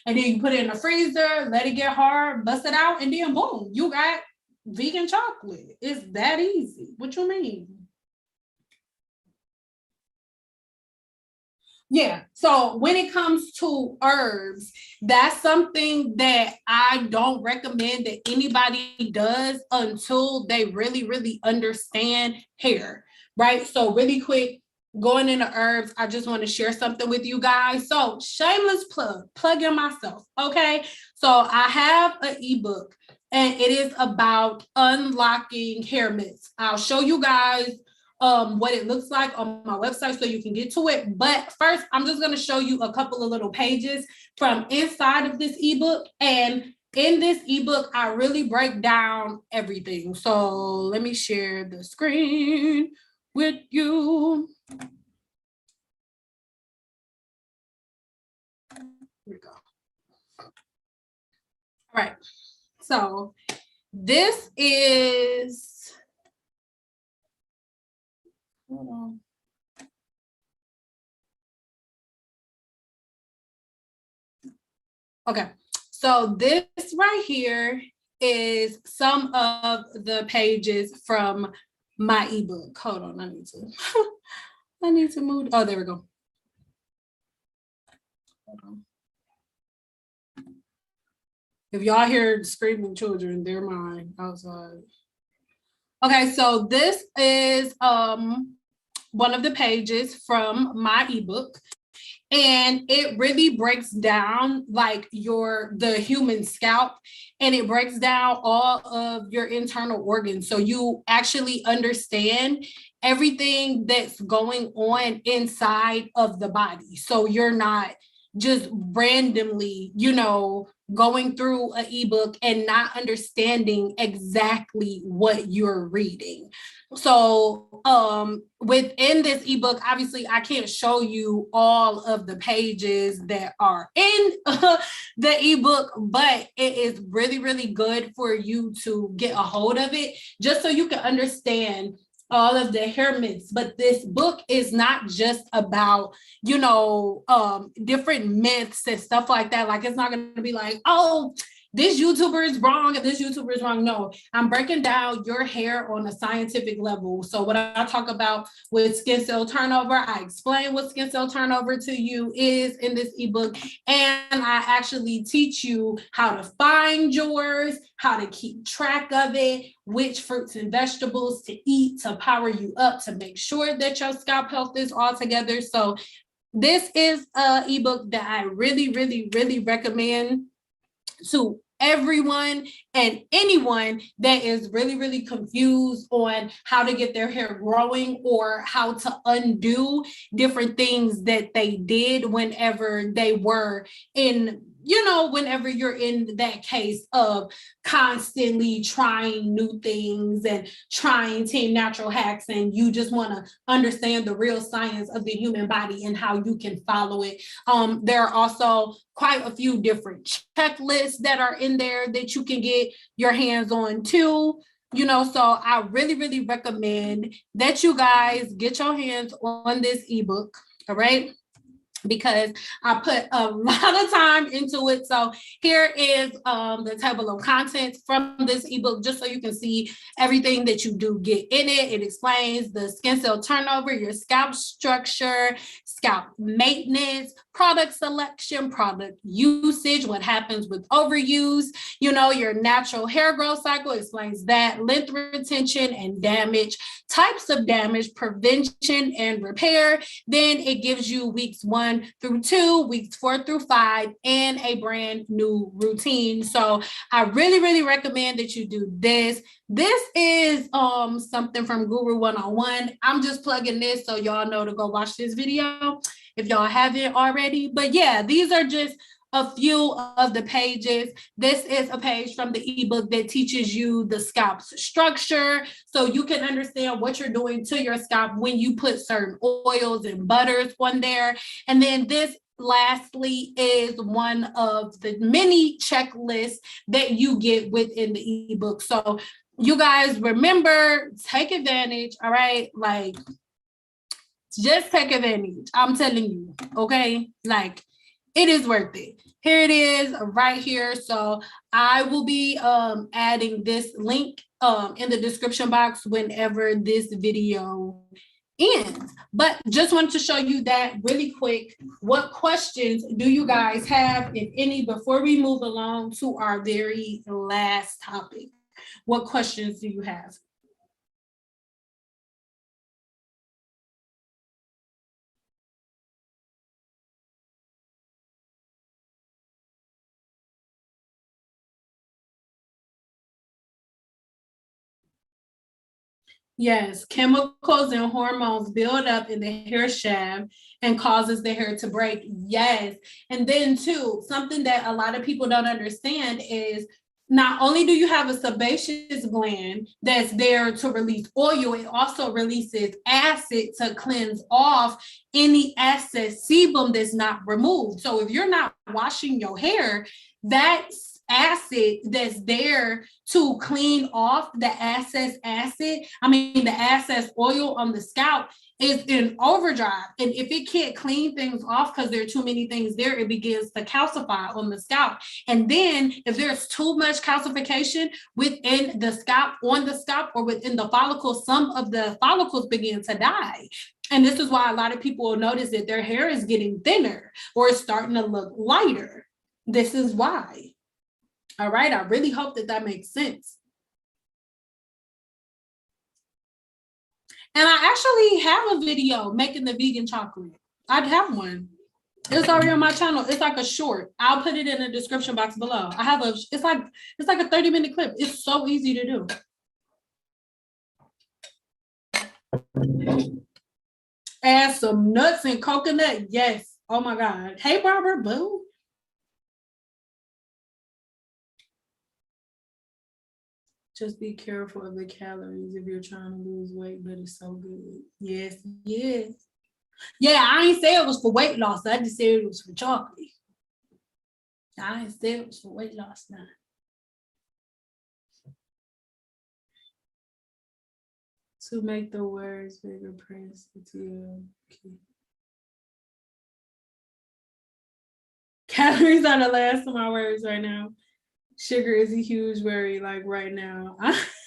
then you put it in the freezer, let it get hard, bust it out, and then boom, you got vegan chocolate. It's that easy. What you mean? Yeah. So when it comes to herbs, that's something that I don't recommend that anybody does until they really, really understand hair, right? So really quick, going into herbs, I just want to share something with you guys. So shameless plug in myself. Okay. So I have an ebook, and it is about unlocking hair myths. I'll show you guys what it looks like on my website so you can get to it. But first, I'm just going to show you a couple of little pages from inside of this ebook. And in this ebook, I really break down everything. So let me share the screen with you. Here we go. All right. So this is, hold on. Okay, so this right here is some of the pages from my ebook. Hold on, I need to move. Oh, there we go. Hold on. If y'all hear screaming children, they're mine outside. Okay, so this is one of the pages from my ebook, and it really breaks down like the human scalp, and it breaks down all of your internal organs, so you actually understand everything that's going on inside of the body. So you're not just randomly, going through an ebook and not understanding exactly what you're reading. So within this ebook, obviously I can't show you all of the pages that are in the ebook, but it is really, really good for you to get a hold of it, just so you can understand all of the hair myths. But this book is not just about, different myths and stuff like that. Like, it's not going to be like, oh, this YouTuber is wrong and this YouTuber is wrong. No, I'm breaking down your hair on a scientific level. So what I talk about with skin cell turnover, I explain what skin cell turnover to you is in this ebook. And I actually teach you how to find yours, how to keep track of it, which fruits and vegetables to eat to power you up, to make sure that your scalp health is all together. So this is an ebook that I really, really, really recommend to everyone and anyone that is really, really confused on how to get their hair growing or how to undo different things that they did whenever they were in, whenever you're in that case of constantly trying new things and trying team natural hacks, and you just want to understand the real science of the human body and how you can follow it. There are also quite a few different checklists that are in there that you can get your hands on too. So I really, really recommend that you guys get your hands on this ebook, all right? Because I put a lot of time into it. So here is the table of contents from this ebook, just so you can see everything that you do get in it. It explains the skin cell turnover, your scalp structure, scalp maintenance, product selection, product usage, what happens with overuse, your natural hair growth cycle, explains that, length retention and damage, types of damage, prevention and repair. Then it gives you weeks 1 through 2, weeks 4 through 5, and a brand new routine. So I really, really recommend that you do this. This is something from Guru 101. I'm just plugging this so y'all know to go watch this video if y'all haven't already. But yeah, these are just a few of the pages. This is a page from the ebook that teaches you the scalp's structure, so you can understand what you're doing to your scalp when you put certain oils and butters on there. And then this lastly is one of the many checklists that you get within the ebook. So you guys remember, take advantage, all right? Like, just take advantage. I'm telling you, okay? Like, it is worth it. Here it is right here. So I will be adding this link in the description box whenever this video ends. But just wanted to show you that really quick. What questions do you guys have, if any, before we move along to our very last topic? What questions do you have? Yes, chemicals and hormones build up in the hair shaft and causes the hair to break. Yes. And then too, something that a lot of people don't understand is not only do you have a sebaceous gland that's there to release oil, it also releases acid to cleanse off any excess sebum that's not removed. So if you're not washing your hair, that's acid that's there to clean off the excess oil on the scalp is in overdrive. And if it can't clean things off because there are too many things there, it begins to calcify on the scalp. And then if there's too much calcification within the scalp, on the scalp, or within the follicles, some of the follicles begin to die. And this is why a lot of people will notice that their hair is getting thinner or it's starting to look lighter. This is why. All right, I really hope that makes sense. And I actually have a video making the vegan chocolate. I'd have one. It's already on my channel. It's like a short. I'll put it in the description box below. I have it's like a 30-minute clip. It's so easy to do. Add some nuts and coconut. Yes. Oh my God. Hey, Barbara, boo. Just be careful of the calories if you're trying to lose weight, but it's so good. Yes, yes. Yeah, I ain't say it was for weight loss. I just said it was for chocolate. I ain't say it was for weight loss now. To make the words bigger, press to okay. Calories are the last of my words right now. Sugar is a huge worry, like right now.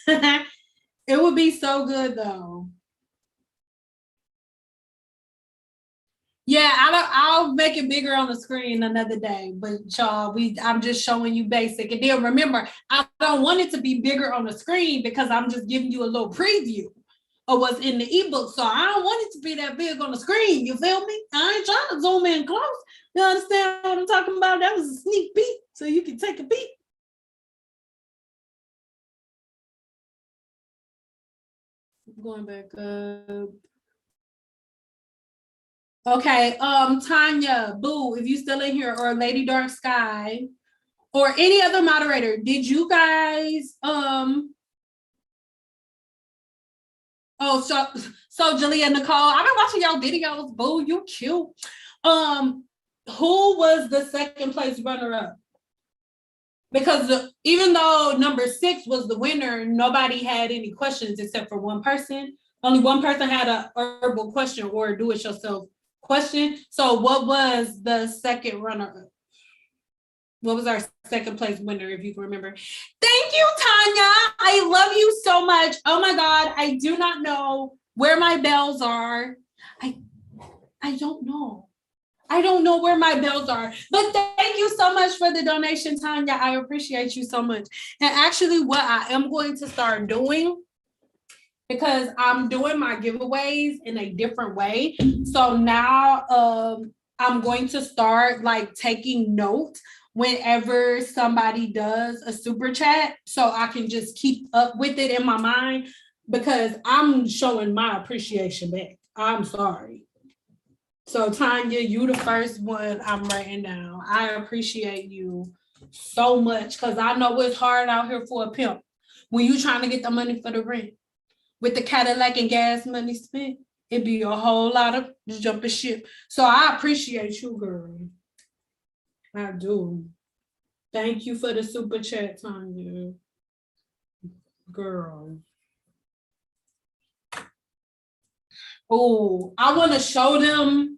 It would be so good though. Yeah, I'll make it bigger on the screen another day. But y'all, I'm just showing you basic. And then remember, I don't want it to be bigger on the screen because I'm just giving you a little preview of what's in the ebook. So I don't want it to be that big on the screen. You feel me? I ain't trying to zoom in close. You understand what I'm talking about? That was a sneak peek, so you can take a peek. Going back up. Okay, Tanya, Boo, if you still in here, or Lady Dark Sky, or any other moderator, did you guys oh, so Jalea Nicole, I've been watching y'all videos. Boo, you cute. Who was the second place runner-up? Because even though number 6 was the winner, nobody had any questions except for one person. Only one person had a herbal question or do-it-yourself question. So what was the second runner-up? What was our second place winner, if you can remember? Thank you, Tanya. I love you so much. Oh my God, I do not know where my bells are. I don't know. I don't know where my bells are. But thank you so much for the donation, Tanya. I appreciate you so much. And actually, what I am going to start doing, because I'm doing my giveaways in a different way. So now I'm going to start like taking notes whenever somebody does a super chat, so I can just keep up with it in my mind, because I'm showing my appreciation back. I'm sorry. So Tanya, you the first one I'm writing down. I appreciate you so much, because I know it's hard out here for a pimp when you trying to get the money for the rent. With the Cadillac and gas money spent, it'd be a whole lot of jumping ship. So I appreciate you, girl. I do. Thank you for the super chat, Tanya. Girl. Oh, I want to show them,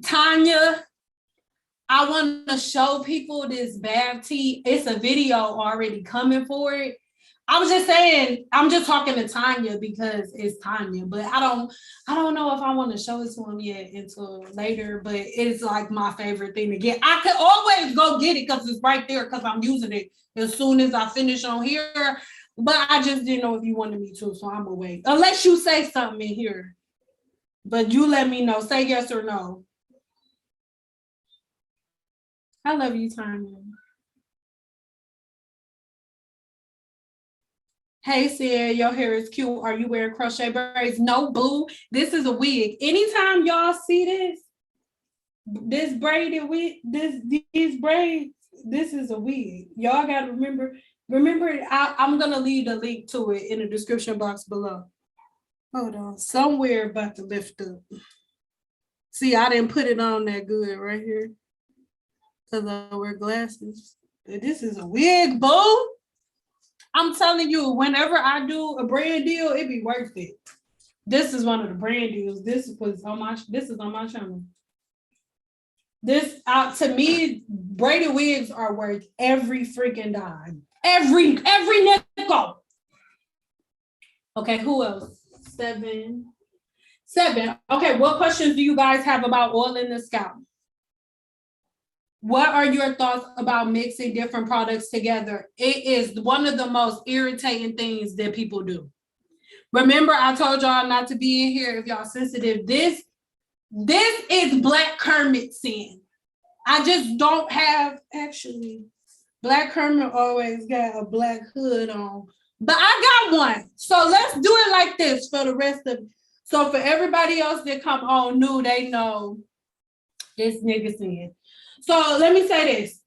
Tanya. I want to show people this bath tea. It's a video already coming for it. I was just saying, I'm just talking to Tanya because it's Tanya, but I don't know if I want to show it to him yet until later, but it's like my favorite thing to get. I could always go get it because it's right there, because I'm using it as soon as I finish on here, but I just didn't know if you wanted me to, so I'm gonna wait. Unless you say something in here, but you let me know. Say yes or no. I love you, Tanya. Hey, Cyn, your hair is cute. Are you wearing crochet braids? No, boo. This is a wig. Anytime y'all see this braided wig, these braids, this is a wig. Y'all got to remember, I'm going to leave the link to it in the description box below. Hold on. Somewhere about to lift up. See, I didn't put it on that good right here because I wear glasses. This is a wig, boo. I'm telling you, whenever I do a brand deal, it be worth it. This is one of the brand deals. This is on my channel. This to me, braided wigs are worth every freaking dime. Every nickel. Okay, who else? 7. Okay, what questions do you guys have about oil in the scalp? What are your thoughts about mixing different products together? It is one of the most irritating things that people do. Remember, I told y'all not to be in here if y'all sensitive. This is Black Kermit Cyn. I just don't have, actually, Black Kermit always got a black hood on, but I got one. So let's do it like this for the rest of, so for everybody else that come on new, they know this nigga Cyn. So let me say this.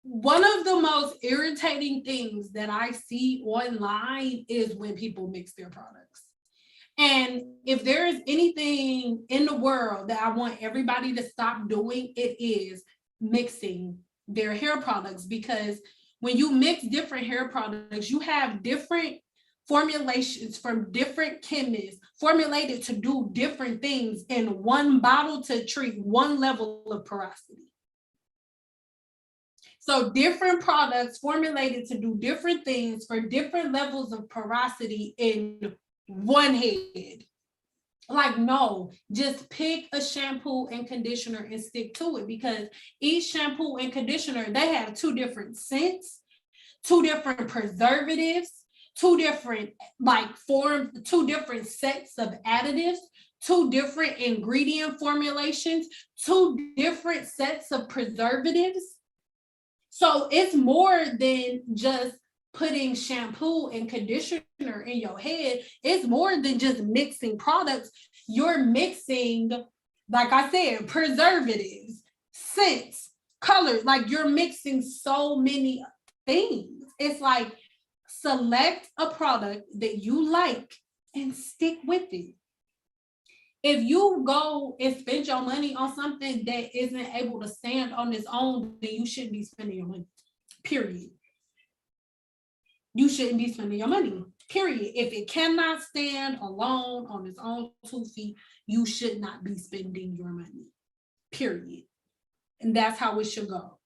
One of the most irritating things that I see online is when people mix their products. And if there is anything in the world that I want everybody to stop doing, it is mixing their hair products, because when you mix different hair products, you have different formulations from different chemists formulated to do different things in one bottle to treat one level of porosity. So different products formulated to do different things for different levels of porosity in one head. Like, no, just pick a shampoo and conditioner and stick to it, because each shampoo and conditioner, they have 2 different scents, 2 different preservatives, 2 different forms, 2 different sets of additives, 2 different ingredient formulations, 2 different sets of preservatives. So it's more than just putting shampoo and conditioner in your head. It's more than just mixing products. You're mixing, like I said, preservatives, scents, colors. Like, you're mixing so many things. It's like, select a product that you like and stick with it. If you go and spend your money on something that isn't able to stand on its own, then you shouldn't be spending your money, period. You shouldn't be spending your money, period. If it cannot stand alone on its own 2 feet, you should not be spending your money, period. And that's how it should go.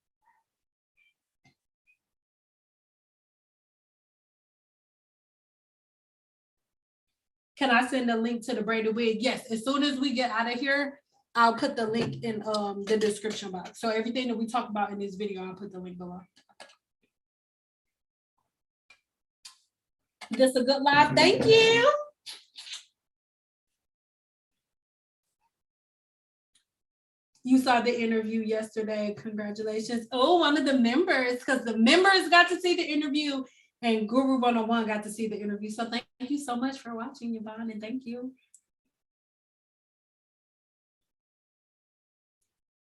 Can I send a link to the braided wig? Yes, as soon as we get out of here, I'll put the link in the description box. So everything that we talk about in this video, I'll put the link below. This a good live. Thank you. You saw the interview yesterday. Congratulations. Oh, one of the members, because the members got to see the interview and Guru 101 got to see the interview. So thank you so much for watching, Yvonne, and thank you.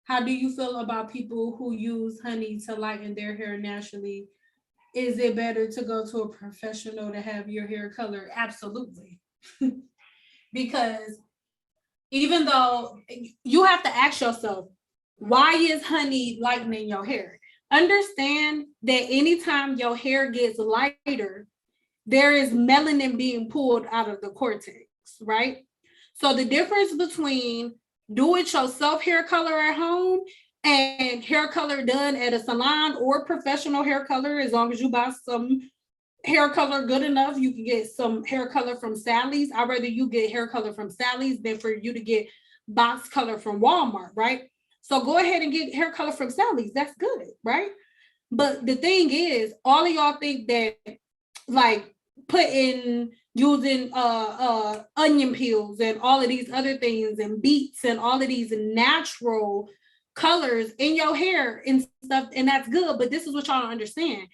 How do you feel about people who use honey to lighten their hair naturally? Is it better to go to a professional to have your hair colored? Absolutely. Because even though you have to ask yourself, why is honey lightening your hair? Understand that anytime your hair gets lighter, there is melanin being pulled out of the cortex, right? So the difference between do-it-yourself hair color at home and hair color done at a salon or professional hair color, as long as you buy some hair color good enough, you can get some hair color from Sally's. I'd rather you get hair color from Sally's than for you to get box color from Walmart, right? So go ahead and get hair color from Sally's. That's good, right? But the thing is, all of y'all think that like using onion peels and all of these other things and beets and all of these natural colors in your hair and stuff, and that's good. But this is what y'all don't understand.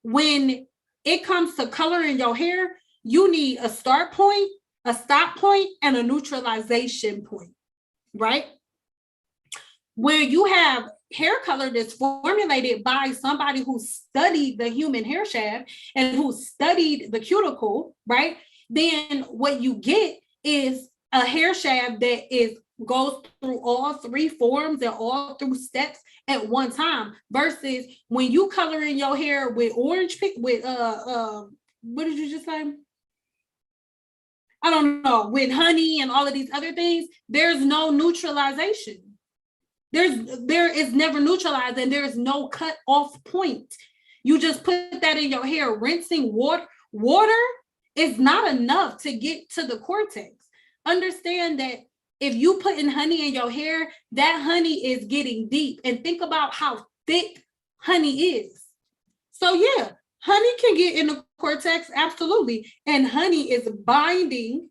When it comes to coloring your hair, you need a start point, a stop point, and a neutralization point, right? Where you have hair color that's formulated by somebody who studied the human hair shaft and who studied the cuticle, right? Then what you get is a hair shaft that goes through all 3 forms and all through steps at one time, versus when you color in your hair with orange with what did you just say? I don't know, with honey and all of these other things, there's no neutralization. There is never neutralized, and there's no cut off point. You just put that in your hair. Rinsing water is not enough to get to the cortex. Understand that if you put in honey in your hair, that honey is getting deep. And think about how thick honey is. So yeah, honey can get in the cortex, absolutely. And honey is binding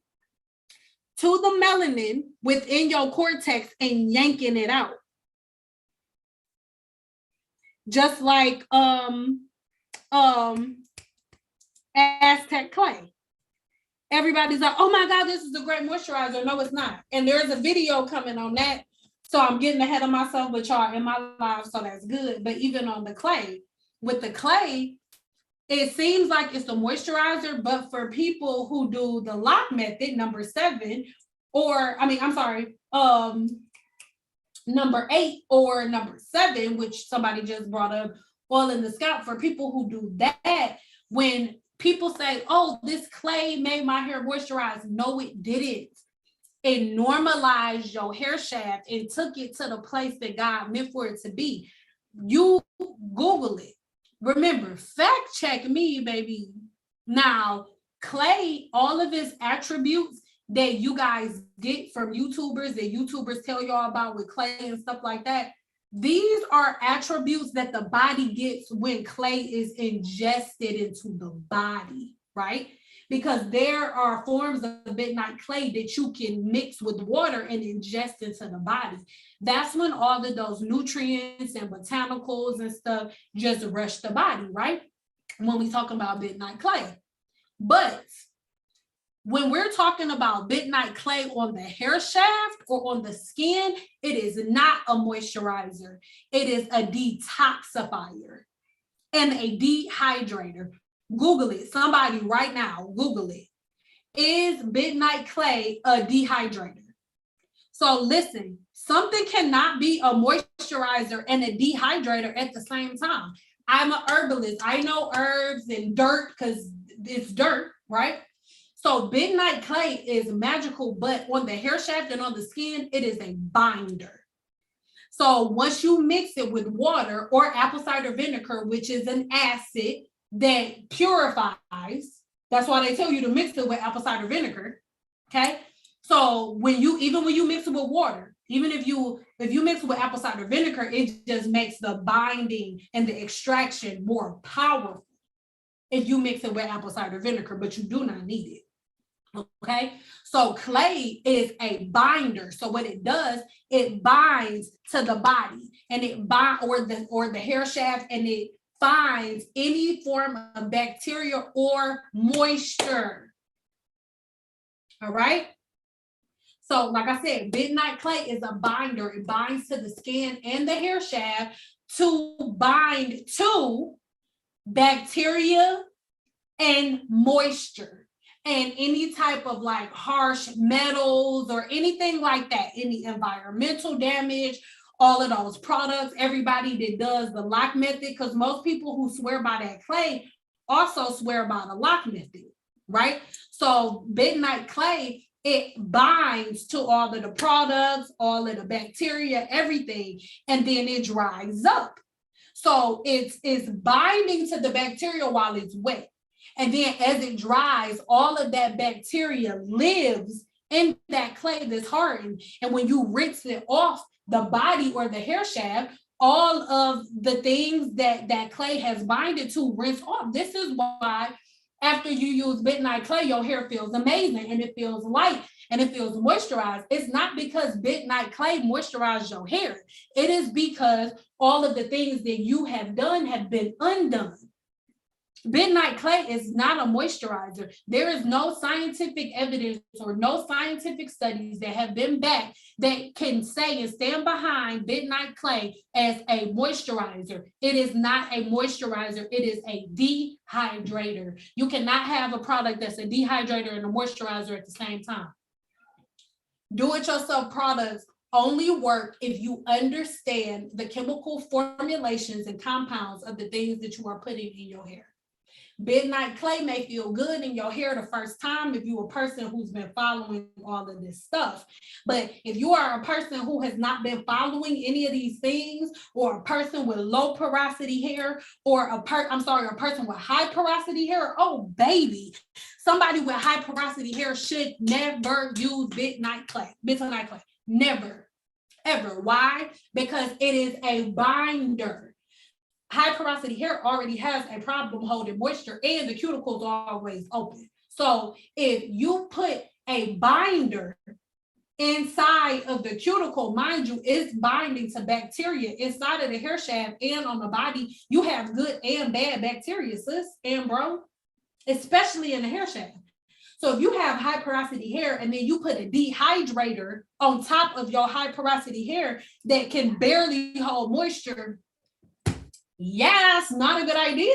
to the melanin within your cortex and yanking it out. Just like Aztec clay. Everybody's like, oh my God, this is a great moisturizer. No, it's not. And there's a video coming on that. So I'm getting ahead of myself, but y'all in my live, so that's good. But even on the clay, with the clay, it seems like it's a moisturizer, but for people who do the lock method, number 7, or number 8 or number 7, which somebody just brought up, oil in the scalp, for people who do that, when people say, oh, this clay made my hair moisturize. No, it didn't. It normalized your hair shaft and took it to the place that God meant for it to be. You Google it. Remember, fact check me, baby. Now, clay, all of its attributes that you guys get from YouTubers, that YouTubers tell y'all about with clay and stuff like that, these are attributes that the body gets when clay is ingested into the body, right? Because there are forms of midnight clay that you can mix with water and ingest into the body. That's when all of those nutrients and botanicals and stuff just rush the body, right? When we talk about midnight clay. But when we're talking about midnight clay on the hair shaft or on the skin, it is not a moisturizer. It is a detoxifier and a dehydrator. Google it. Somebody right now, Google it. Is midnight clay a dehydrator? So listen, something cannot be a moisturizer and a dehydrator at the same time. I'm an herbalist. I know herbs and dirt because it's dirt, right? So midnight clay is magical, but on the hair shaft and on the skin, it is a binder. So once you mix it with water or apple cider vinegar, which is an acid that purifies, that's why they tell you to mix it with apple cider vinegar, okay? So when you mix it with water, even if you mix it with apple cider vinegar, it just makes the binding and the extraction more powerful if you mix it with apple cider vinegar, but you do not need it. Okay, so clay is a binder. So what it does, it binds to the body and it or the hair shaft, and it finds any form of bacteria or moisture. All right. So like I said, midnight clay is a binder. It binds to the skin and the hair shaft to bind to bacteria and moisture. And any type of like harsh metals or anything like that, any environmental damage, all of those products, everybody that does the lock method, because most people who swear by that clay also swear by the lock method, right? So midnight clay, it binds to all of the products, all of the bacteria, everything, and then it dries up. So it's binding to the bacteria while it's wet. And then as it dries, all of that bacteria lives in that clay that's hardened. And when you rinse it off the body or the hair shaft, all of the things that clay has binded to rinse off. This is why after you use midnight clay, your hair feels amazing and it feels light and it feels moisturized. It's not because midnight clay moisturizes your hair. It is because all of the things that you have done have been undone. Midnight clay is not a moisturizer. There is no scientific evidence or no scientific studies that have been back that can say and stand behind midnight clay as a moisturizer. It is not a moisturizer. It is a dehydrator. You cannot have a product that's a dehydrator and a moisturizer at the same time. Do-it-yourself products only work if you understand the chemical formulations and compounds of the things that you are putting in your hair. Midnight clay may feel good in your hair the first time if you're a person who's been following all of this stuff. But if you are a person who has not been following any of these things, or a person with low porosity hair, or a person with high porosity hair, oh baby, somebody with high porosity hair should never use midnight clay. Midnight clay, never, ever. Why? Because it is a binder. High porosity hair already has a problem holding moisture, and the cuticles are always open. So if you put a binder inside of the cuticle, mind you, it's binding to bacteria inside of the hair shaft and on the body. You have good and bad bacteria, sis and bro, especially in the hair shaft. So if you have high porosity hair and then you put a dehydrator on top of your high porosity hair that can barely hold moisture, yes, not a good idea.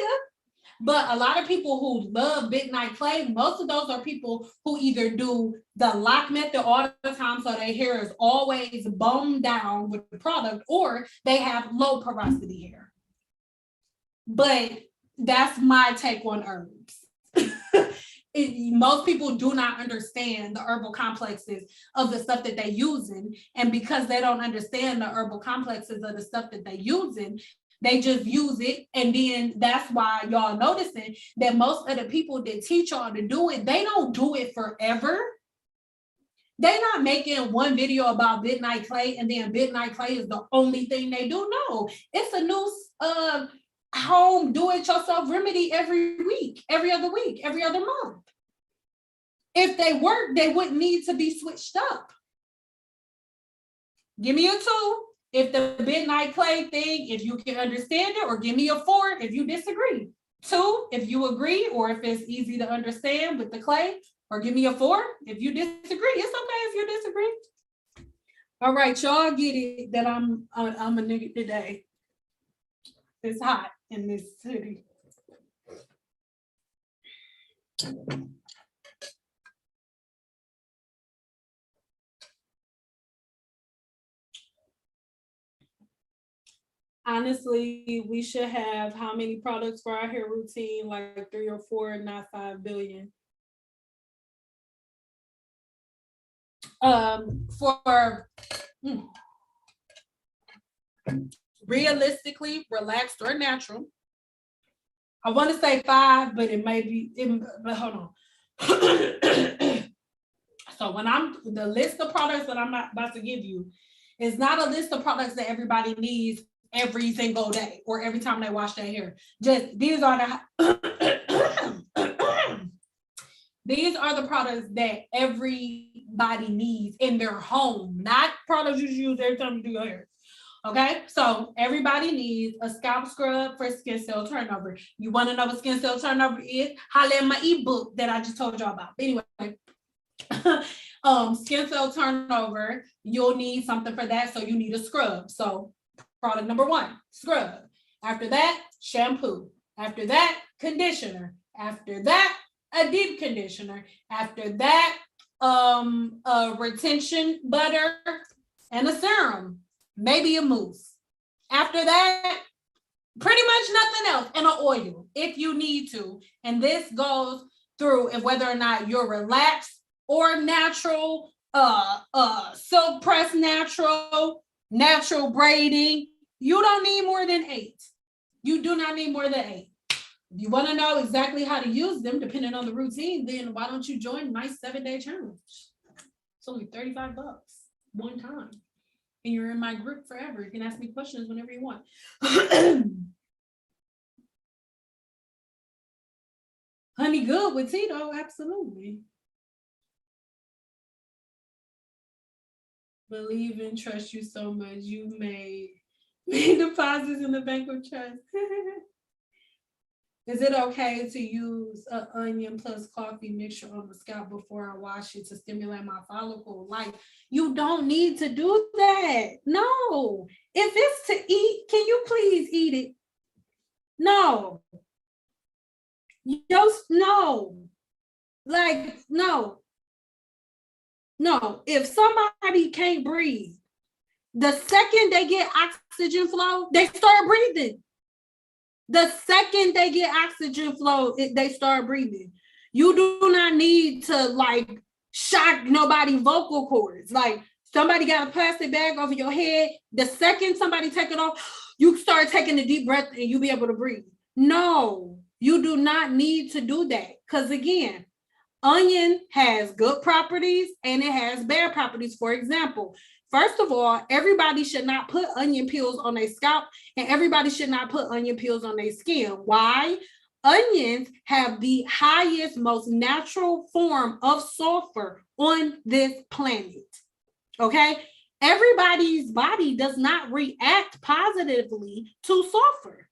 But a lot of people who love midnight clay, most of those are people who either do the lock method all the time, so their hair is always bummed down with the product, or they have low porosity hair. But that's my take on herbs. Most people do not understand the herbal complexes of the stuff that they're using. And because they don't understand the herbal complexes of the stuff that they're using, they just use it. And then that's why y'all noticing that most of the people that teach y'all to do it, they don't do it forever. They're not making one video about midnight clay and then midnight clay is the only thing they do. No, it's a new home do-it-yourself remedy every week, every other week, every other month. If they work, they wouldn't need to be switched up. Give me a 2 if the midnight clay thing, if you can understand it, or give me a 4 if you disagree. 2 if you agree, or if it's easy to understand with the clay, or give me a 4 if you disagree. It's okay if you disagree. All right, y'all get it that I'm a nigga today. It's hot in this city. Honestly, we should have how many products for our hair routine? Like 3 or 4, not 5 billion. Realistically, relaxed or natural, I want to say 5, but it may be, but hold on. So when the list of products that I'm about to give you is not a list of products that everybody needs every single day or every time they wash their hair. Just these are the products that everybody needs in their home, not products you use every time you do your hair. Okay, so everybody needs a scalp scrub for skin cell turnover. You want to know what skin cell turnover is? Holla at my ebook that I just told y'all about. But anyway, skin cell turnover, you'll need something for that. So you need a scrub. So product number 1, scrub. After that, shampoo. After that, conditioner. After that, a deep conditioner. After that, a retention butter and a serum. Maybe a mousse. After that, pretty much nothing else, and an oil if you need to. And this goes through whether or not you're relaxed or natural, silk press natural braiding. You don't need more than 8. You do not need more than 8. If you want to know exactly how to use them, depending on the routine, then why don't you join my 7-day challenge? It's only $35 one time. And you're in my group forever. You can ask me questions whenever you want. Honey good with Tito, absolutely. Believe and trust you so much. You made deposits in the bank of trust. Is it okay to use an onion plus coffee mixture on the scalp before I wash it to stimulate my follicle? Like, you don't need to do that. No. If it's to eat, can you please eat it? No. No. Like, no. No. If somebody can't breathe, the second they get oxygen flow, they start breathing. The second they get oxygen flow, they start breathing. You do not need to like shock nobody's vocal cords. Like somebody got a plastic bag over your head. The second somebody take it off, you start taking a deep breath and you be able to breathe. No, you do not need to do that. Because again, onion has good properties and it has bad properties. For example, first of all, everybody should not put onion peels on their scalp and everybody should not put onion peels on their skin. Why? Onions have the highest, most natural form of sulfur on this planet. Okay? Everybody's body does not react positively to sulfur.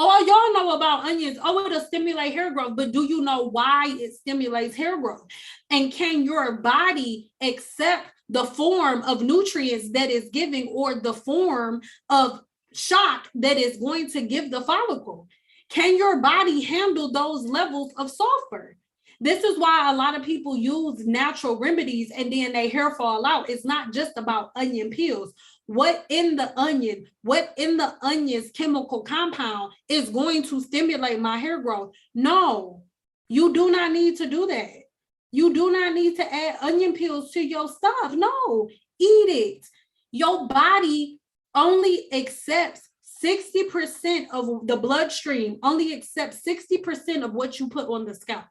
All y'all know about onions, it'll stimulate hair growth, but do you know why it stimulates hair growth? And can your body accept the form of nutrients that is giving or the form of shock that is going to give the follicle? Can your body handle those levels of sulfur? This is why a lot of people use natural remedies and then their hair fall out. It's not just about onion peels. What in the onion's chemical compound is going to stimulate my hair growth? No, You do not need to do that. You do not need to add onion peels to your stuff. No, eat it. Your body only accepts 60% of the bloodstream, only accepts 60% of what you put on the scalp.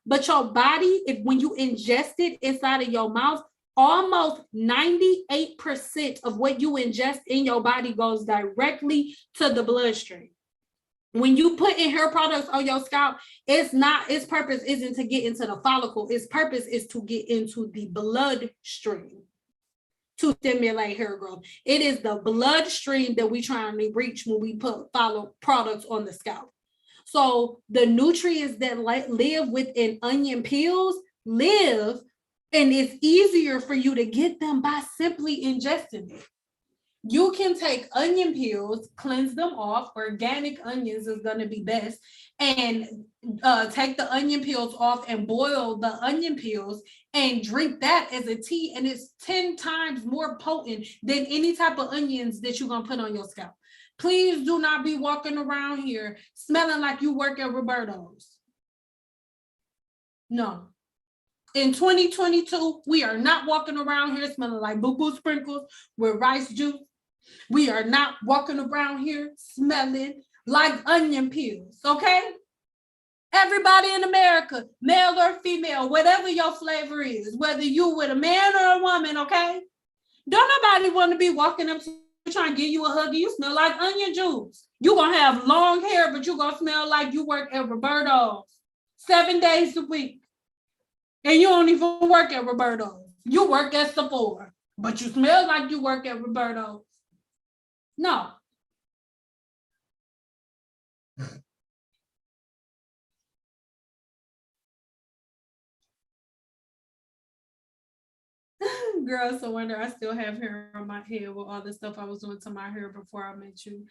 But your body, if when you ingest it inside of your mouth, almost 98% of what you ingest in your body goes directly to the bloodstream. When you put in hair products on your scalp, its purpose isn't to get into the follicle. Its purpose is to get into the bloodstream to stimulate hair growth. It is the bloodstream that we trying to reach when we put products on the scalp. So the nutrients that live within onion peels live, and it's easier for you to get them by simply ingesting it. You can take onion peels, cleanse them off. Organic onions is going to be best. And take the onion peels off and boil the onion peels and drink that as a tea. And it's 10 times more potent than any type of onions that you're going to put on your scalp. Please do not be walking around here smelling like you work at Roberto's. No. In 2022, we are not walking around here smelling like boo-boo sprinkles with rice juice. We are not walking around here smelling like onion peels, okay? Everybody in America, male or female, whatever your flavor is, whether you with a man or a woman, okay? Don't nobody want to be walking up to you trying to give you a hug and you smell like onion juice. You're going to have long hair, but you're going to smell like you work at Roberto's 7 days a week. And you don't even work at Roberto's. You work at Sephora, but you smell like you work at Roberto's. No. Girl, so wonder I still have hair on my head with all the stuff I was doing to my hair before I met you.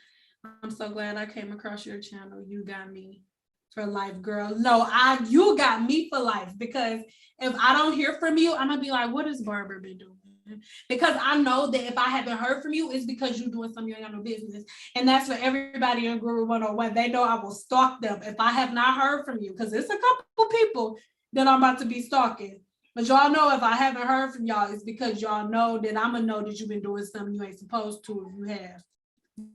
I'm so glad I came across your channel. You got me for life, girl. No, you got me for life, because if I don't hear from you, I'm gonna be like, what has Barbara been doing? Because I know that if I haven't heard from you, it's because you're doing something you ain't got no business. And that's for everybody in Guru 101. They know I will stalk them if I have not heard from you, because it's a couple people that I'm about to be stalking. But y'all know if I haven't heard from y'all, it's because y'all know that I'm gonna know that you've been doing something you ain't supposed to if you have.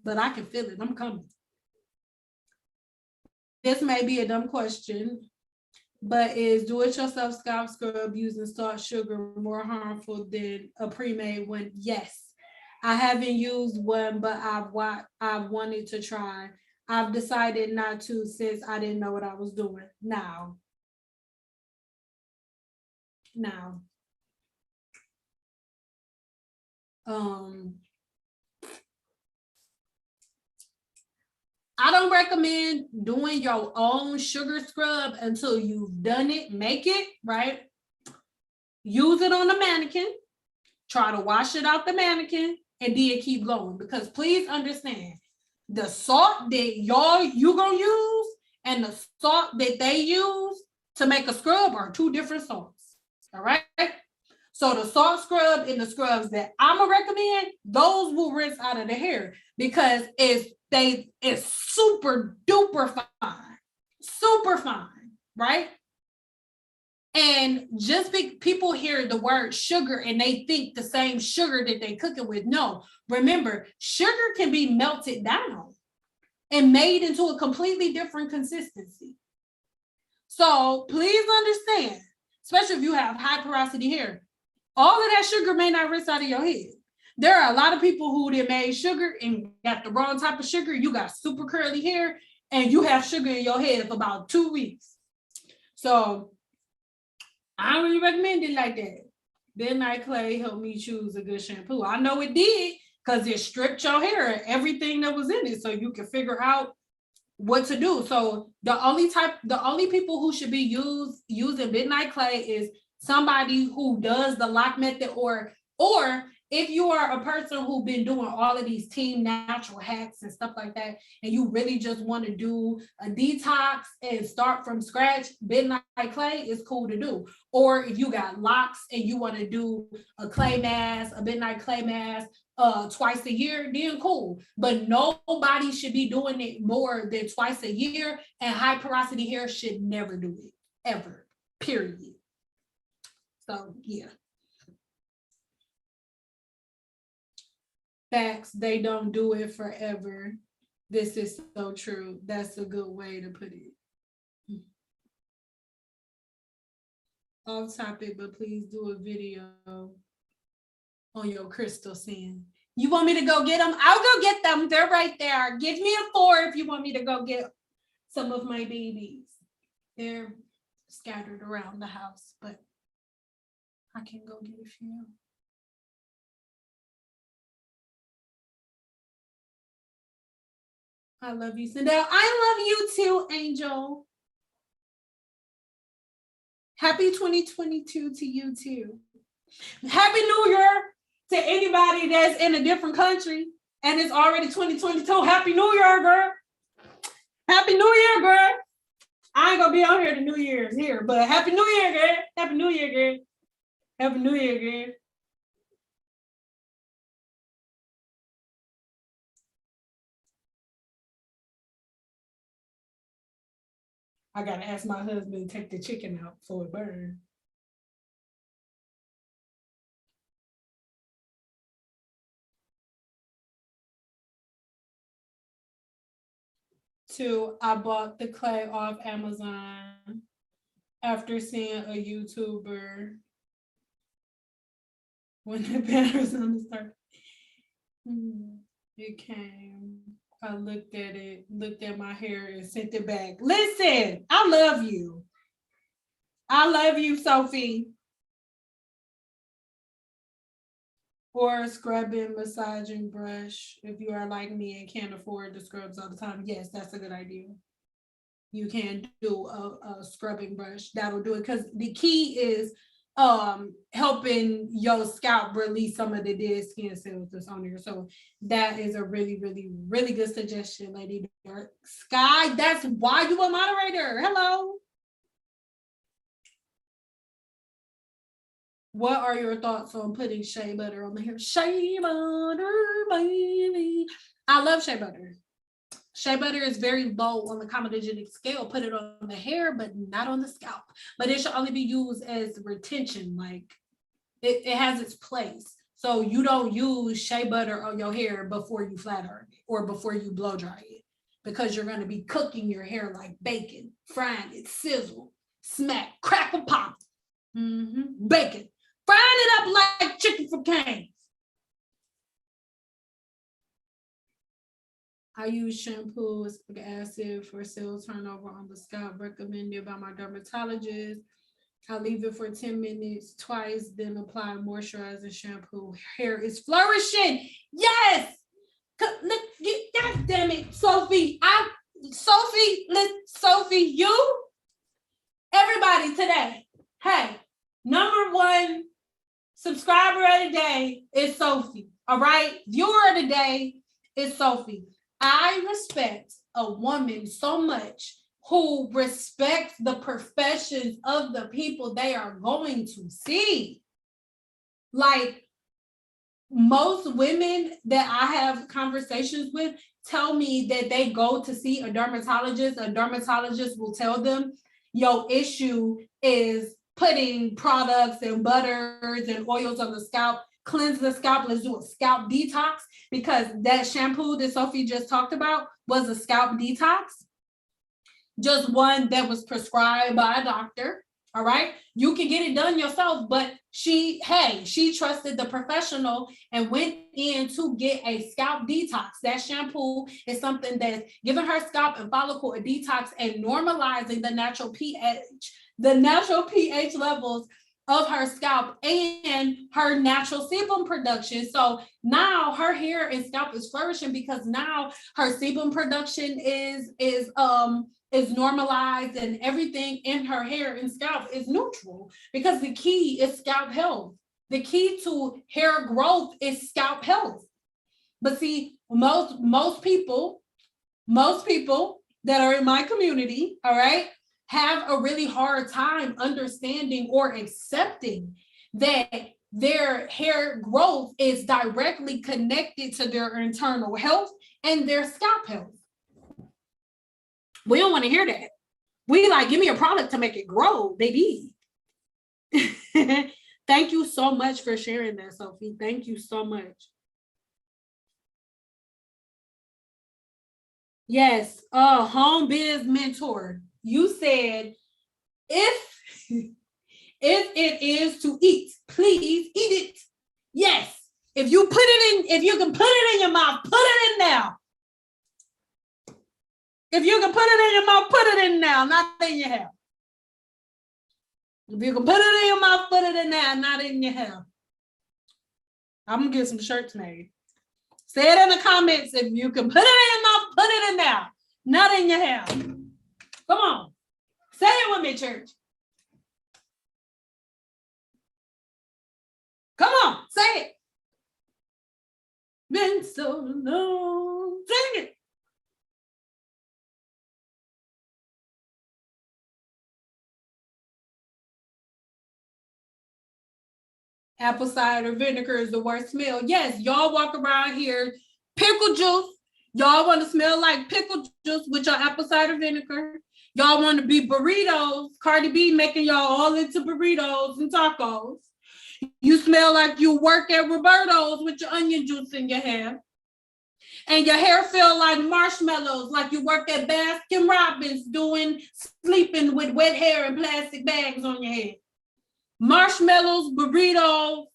But I can feel it. I'm coming. This may be a dumb question, but is do-it-yourself scalp scrub using salt sugar more harmful than a pre-made one? Yes. I haven't used one, but I've wanted to try. I've decided not to since I didn't know what I was doing. Now. I don't recommend doing your own sugar scrub until you've done it. Make it, right? Use it on the mannequin. Try to wash it out the mannequin and then keep going. Because please understand, the salt that you gonna use and the salt that they use to make a scrub are two different salts. All right? So the salt scrub and the scrubs that I'm gonna recommend, those will rinse out of the hair because it's super duper fine, right? And just people hear the word sugar and they think the same sugar that they cooking with. No, remember, sugar can be melted down and made into a completely different consistency. So please understand, especially if you have high porosity hair, all of that sugar may not rinse out of your head. There are a lot of people who they made sugar and got the wrong type of sugar. You got super curly hair and you have sugar in your head for about 2 weeks. So I don't really recommend it like that. Midnight Clay helped me choose a good shampoo. I know it did because it stripped your hair and everything that was in it so you can figure out what to do. So the only people who should be using Midnight Clay is somebody who does the lock method, or if you are a person who's been doing all of these team natural hacks and stuff like that, and you really just want to do a detox and start from scratch, Midnight Clay is cool to do. Or if you got locks and you want to do a clay mask, a Midnight Clay mask, twice a year, then cool. But nobody should be doing it more than twice a year, and high porosity hair should never do it, ever, period. So yeah. Facts, they don't do it forever. This is so true. That's a good way to put it. Off topic, but please do a video on your crystal Cyn. You want me to go get them? I'll go get them. They're right there. Give me a 4 if you want me to go get some of my babies. They're scattered around the house, but I can go get a few. I love you, Cyn Doll. I love you too, Angel. Happy 2022 to you too. Happy New Year to anybody that's in a different country and it's already 2022. Happy New Year, girl. Happy New Year, girl. I ain't gonna be on here the New Year's here, but Happy New Year, girl. Happy New Year, girl. Happy New Year, girl. I gotta ask my husband to take the chicken out for a burn. Two, I bought the clay off Amazon after seeing a YouTuber when the batter's on the start. It came. I looked at it, looked at my hair and sent it back. Listen, I love you. I love you, Sophie. Or a scrubbing, massaging brush. If you are like me and can't afford the scrubs all the time, yes, that's a good idea. You can do a scrubbing brush. That'll do it. Because the key is helping your scalp release some of the dead skin cells that's on there. So that is a really, really, really good suggestion, Lady Dark Sky. That's why you a moderator. Hello. What are your thoughts on putting shea butter on the hair? Shea butter, baby. I love shea butter. Shea butter is very low on the comedogenic scale. Put it on the hair, but not on the scalp. But it should only be used as retention. Like it has its place. So you don't use shea butter on your hair before you flat iron it or before you blow dry it, because you're going to be cooking your hair like bacon, frying it, sizzle, smack, crackle, pop, bacon, frying it up like chicken for canes. I use shampoo with acid for cell turnover on the scalp, recommended by my dermatologist. I leave it for 10 minutes twice, then apply moisturizing shampoo. Hair is flourishing. Yes. God damn it, Sophie. Sophie, you, everybody today. Hey, number 1 subscriber of the day is Sophie. All right. Viewer of the day is Sophie. I respect a woman so much who respects the professions of the people they are going to see. Like most women that I have conversations with tell me that they go to see a dermatologist. A dermatologist will tell them, your issue is putting products and butters and oils on the scalp. Cleanse the scalp. Let's do a scalp detox, because that shampoo that Sophie just talked about was a scalp detox. Just one that was prescribed by a doctor. All right. You can get it done yourself, but she trusted the professional and went in to get a scalp detox. That shampoo is something that's giving her scalp and follicle a detox and normalizing the natural pH levels of her scalp and her natural sebum production. So now her hair and scalp is flourishing because now her sebum production is normalized and everything in her hair and scalp is neutral, because the key is scalp health. The key to hair growth is scalp health. But see, most people that are in my community, all right, have a really hard time understanding or accepting that their hair growth is directly connected to their internal health and their scalp health. We don't want to hear that. We like, give me a product to make it grow, baby. Thank you so much for sharing that, Sophie. Thank you so much. Yes, home biz mentor. You said if it is to eat, please eat it. Yes. If you can put it in your mouth, put it in now. If you can put it in your mouth, put it in now, not in your hair. If you can put it in your mouth, put it in now, not in your hair. I'm gonna get some shirts made. Say it in the comments. If you can put it in your mouth, put it in there, not in your hair. Come on. Say it with me, church. Come on, say it. Been so long. Sing it. Apple cider vinegar is the worst smell. Yes, y'all walk around here, pickle juice. Y'all want to smell like pickle juice with your apple cider vinegar. Y'all want to be burritos. Cardi B making y'all all into burritos and tacos. You smell like you work at Roberto's with your onion juice in your hair. And your hair feel like marshmallows, like you work at Baskin Robbins sleeping with wet hair and plastic bags on your head. Marshmallows, burritos,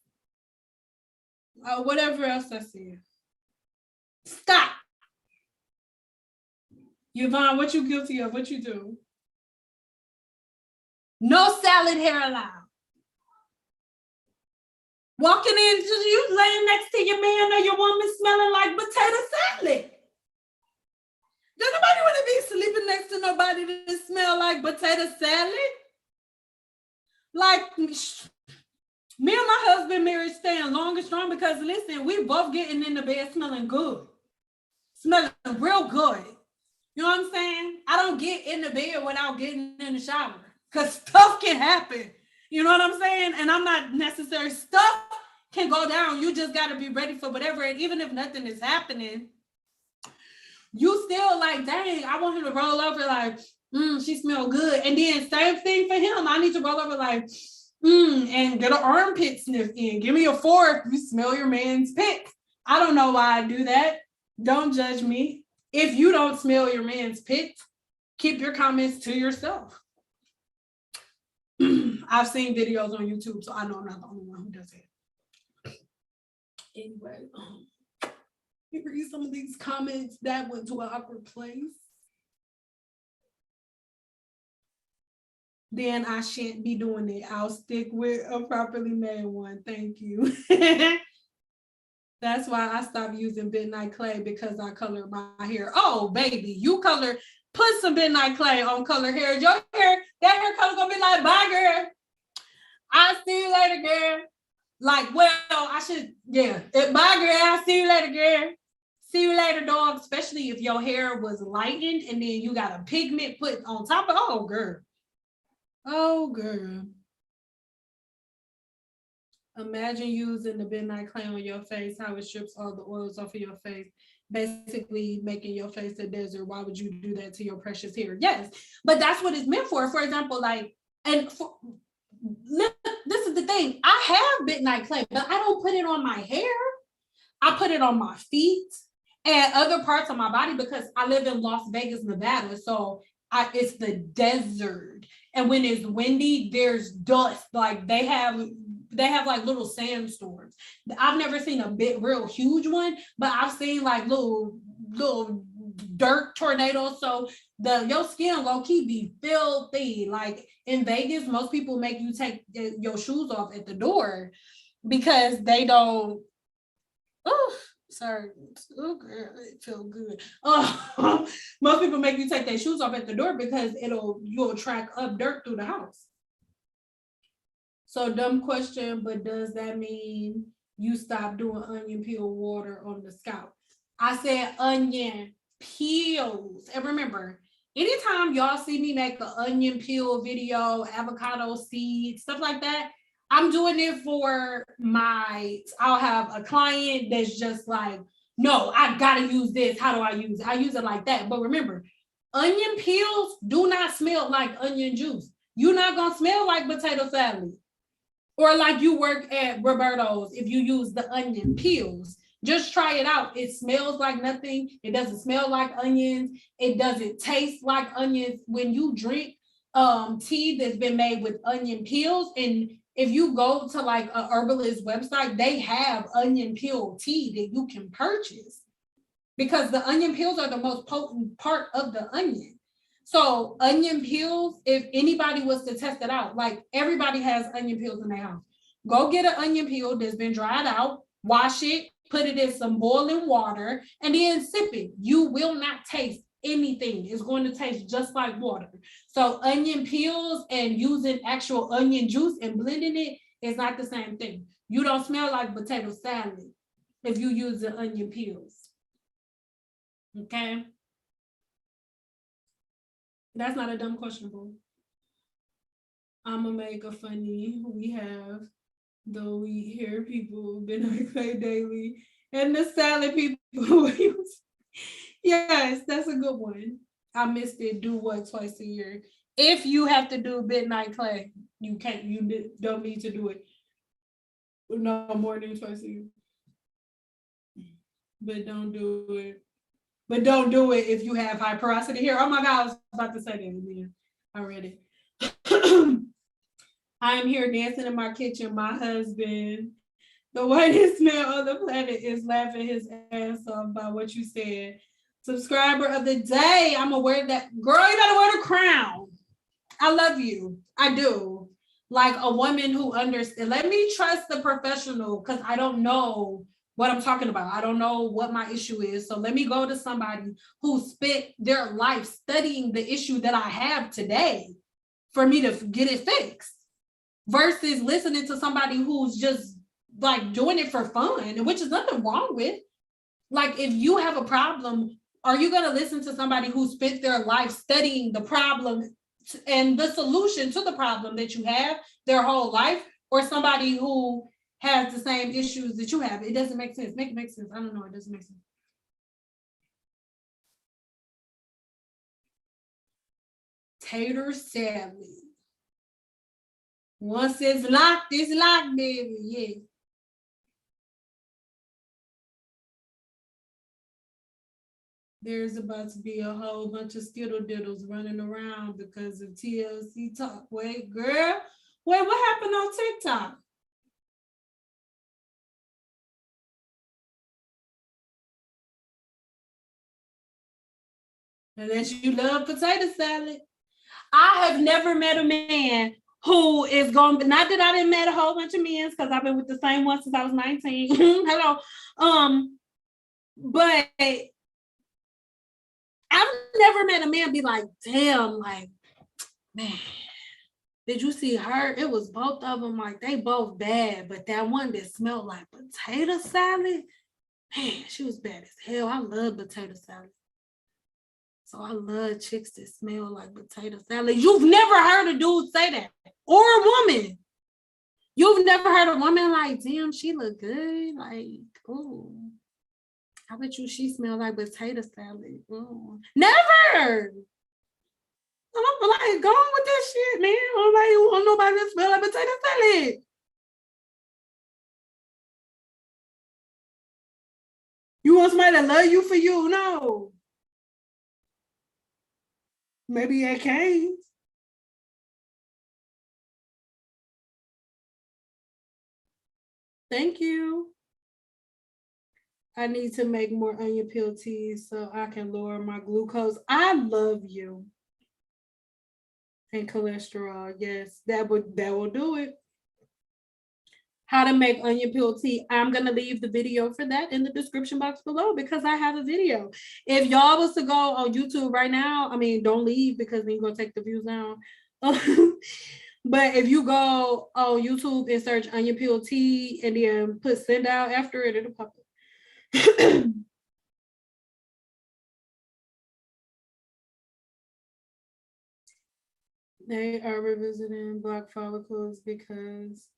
whatever else I said. Stop. Yvonne, what you guilty of? What you do? No salad hair allowed. Walking into you laying next to your man or your woman smelling like potato salad. Does nobody want to be sleeping next to nobody that smell like potato salad? Like, me and my husband marriage staying long and strong because, listen, we both getting in the bed smelling good. Smelling real good. You know what I'm saying? I don't get in the bed without getting in the shower because stuff can happen. You know what I'm saying? And I'm not necessarily, stuff can go down. You just got to be ready for whatever. And even if nothing is happening, you still like, dang, I want him to roll over like, she smell good. And then same thing for him. I need to roll over like, and get an armpit sniff in. Give me a 4 if you smell your man's pit. I don't know why I do that. Don't judge me. If you don't smell your man's pit, keep your comments to yourself. I've seen videos on YouTube, so I know I'm not the only one who does it. Anyway, let me read some of these comments that went to an awkward place. Then I shan't be doing it. I'll stick with a properly made one. Thank you. That's why I stopped using Midnight Clay because I colored my hair. Oh, baby, put some Midnight Clay on colored hair. Your hair, that hair color gonna be like, bye, girl. I'll see you later, girl. Like, well, I should, yeah. Bye, girl. I'll see you later, girl. See you later, dog. Especially if your hair was lightened and then you got a pigment put on top of, oh, girl. Oh, girl. Imagine using the Midnight Clay on your face, how it strips all the oils off of your face, basically making your face a desert. Why would you do that to your precious hair? Yes, but that's what it's meant for. For example, like, this is the thing. I have Midnight Clay, but I don't put it on my hair. I put it on my feet and other parts of my body because I live in Las Vegas, Nevada. So it's the desert. And when it's windy, there's dust. Like they have like little sandstorms. I've never seen a real huge one, but I've seen like little dirt tornadoes. So your skin low key be filthy. Like in Vegas, most people make you take your shoes off at the door because they don't. Oh, sorry. Oh, girl, it feels good. Oh, most people make you take their shoes off at the door because you'll track up dirt through the house. So dumb question, but does that mean you stop doing onion peel water on the scalp? I said onion peels. And remember, anytime y'all see me make an onion peel video, avocado seeds, stuff like that, I'm doing it for I'll have a client that's just like, no, I gotta use this. How do I use it? I use it like that. But remember, Onion peels do not smell like onion juice. You're not gonna smell like potato salad or like you work at Roberto's if you use the onion peels. Just try it out. It smells like nothing. It doesn't smell like onions. It doesn't taste like onions. When you drink tea that's been made with onion peels, and if you go to like a herbalist website, they have onion peel tea that you can purchase because the onion peels are the most potent part of the onion. So onion peels, if anybody was to test it out, like everybody has onion peels in their house. Go get an onion peel that's been dried out, wash it, put it in some boiling water, and then sip it. You will not taste anything. It's going to taste just like water. So onion peels and using actual onion juice and blending it is not the same thing. You don't smell like potato salad if you use the onion peels. Okay. That's not a dumb question, boo. I'm gonna make a funny. We have the wheat hair people been on clay daily, and the salad people. Yes, that's a good one. I missed it. Do what twice a year? If you have to do midnight clay, you can't. You don't need to do it no more than twice a year. But don't do it. But don't do it if you have high porosity hair. Oh my God, I was about to say that again. I read it. I am here dancing in my kitchen. My husband, the whitest man on the planet, is laughing his ass off by what you said. Subscriber of the day. I'm gonna wear that. Girl, you gotta wear the crown. I love you. I do. Like a woman who understands. Let me trust the professional because I don't know what I'm talking about. I don't know what my issue is. So let me go to somebody who spent their life studying the issue that I have today for me to get it fixed versus listening to somebody who's just like doing it for fun, which is nothing wrong with. Like if you have a problem, are you going to listen to somebody who spent their life studying the problem and the solution to the problem that you have their whole life, or somebody who has the same issues that you have? It doesn't make sense. Make it make sense. I don't know. It doesn't make sense. Tater salad. Once it's locked, baby. Yeah. There's about to be a whole bunch of skittle diddles running around because of TLC talk. Wait, girl. Wait, what happened on TikTok? Unless you love potato salad. I have never met a man who is going, not that I didn't met a whole bunch of men because I've been with the same one since I was 19. Hello. But I've never met a man be like, damn, like, man, did you see her? It was both of them, like they both bad, but that one that smelled like potato salad, man, she was bad as hell. I love potato salad. So I love chicks that smell like potato salad. You've never heard a dude say that, or a woman. You've never heard a woman like, damn, she look good. Like, ooh, I bet you she smell like potato salad. Ooh. Never. I'm like, go on with that shit, man. I'm like, you want nobody to smell like potato salad. You want somebody to love you for you? No. Maybe at Cane's. Thank you. I need to make more onion peel teas so I can lower my glucose. I love you. And cholesterol. Yes, that will do it. How to make onion peel tea. I'm going to leave the video for that in the description box below because I have a video. If y'all was to go on YouTube right now, I mean, don't leave because then you're going to take the views down. But if you go on YouTube and search onion peel tea and then put Cyn Doll after it, it'll pop up. They are revisiting black follicles because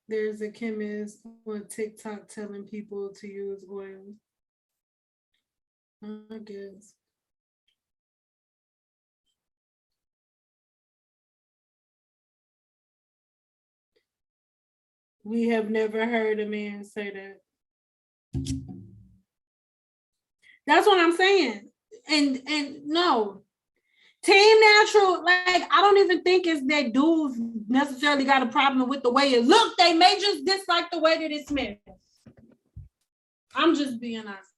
there's a chemist on TikTok telling people to use oil. I guess. We have never heard a man say that. That's what I'm saying. And no. Team Natural, like, I don't even think it's that dudes necessarily got a problem with the way it looked. They may just dislike the way that it smells. I'm just being honest.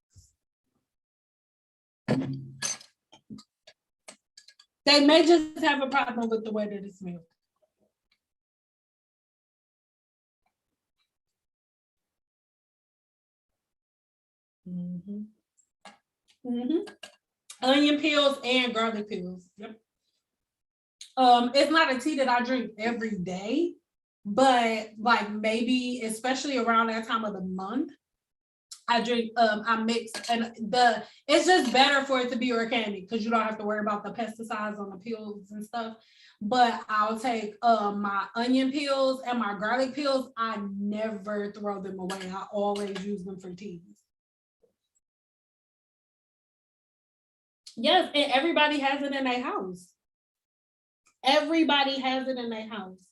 They may just have a problem with the way that it smells. Mm-hmm. Mm-hmm. Onion peels and garlic peels. Yep. It's not a tea that I drink every day, but like maybe especially around that time of the month, I drink, I mix, and it's just better for it to be organic because you don't have to worry about the pesticides on the peels and stuff. But I'll take my onion peels and my garlic peels. I never throw them away. I always use them for teas. Yes, and everybody has it in their house. Everybody has it in their house.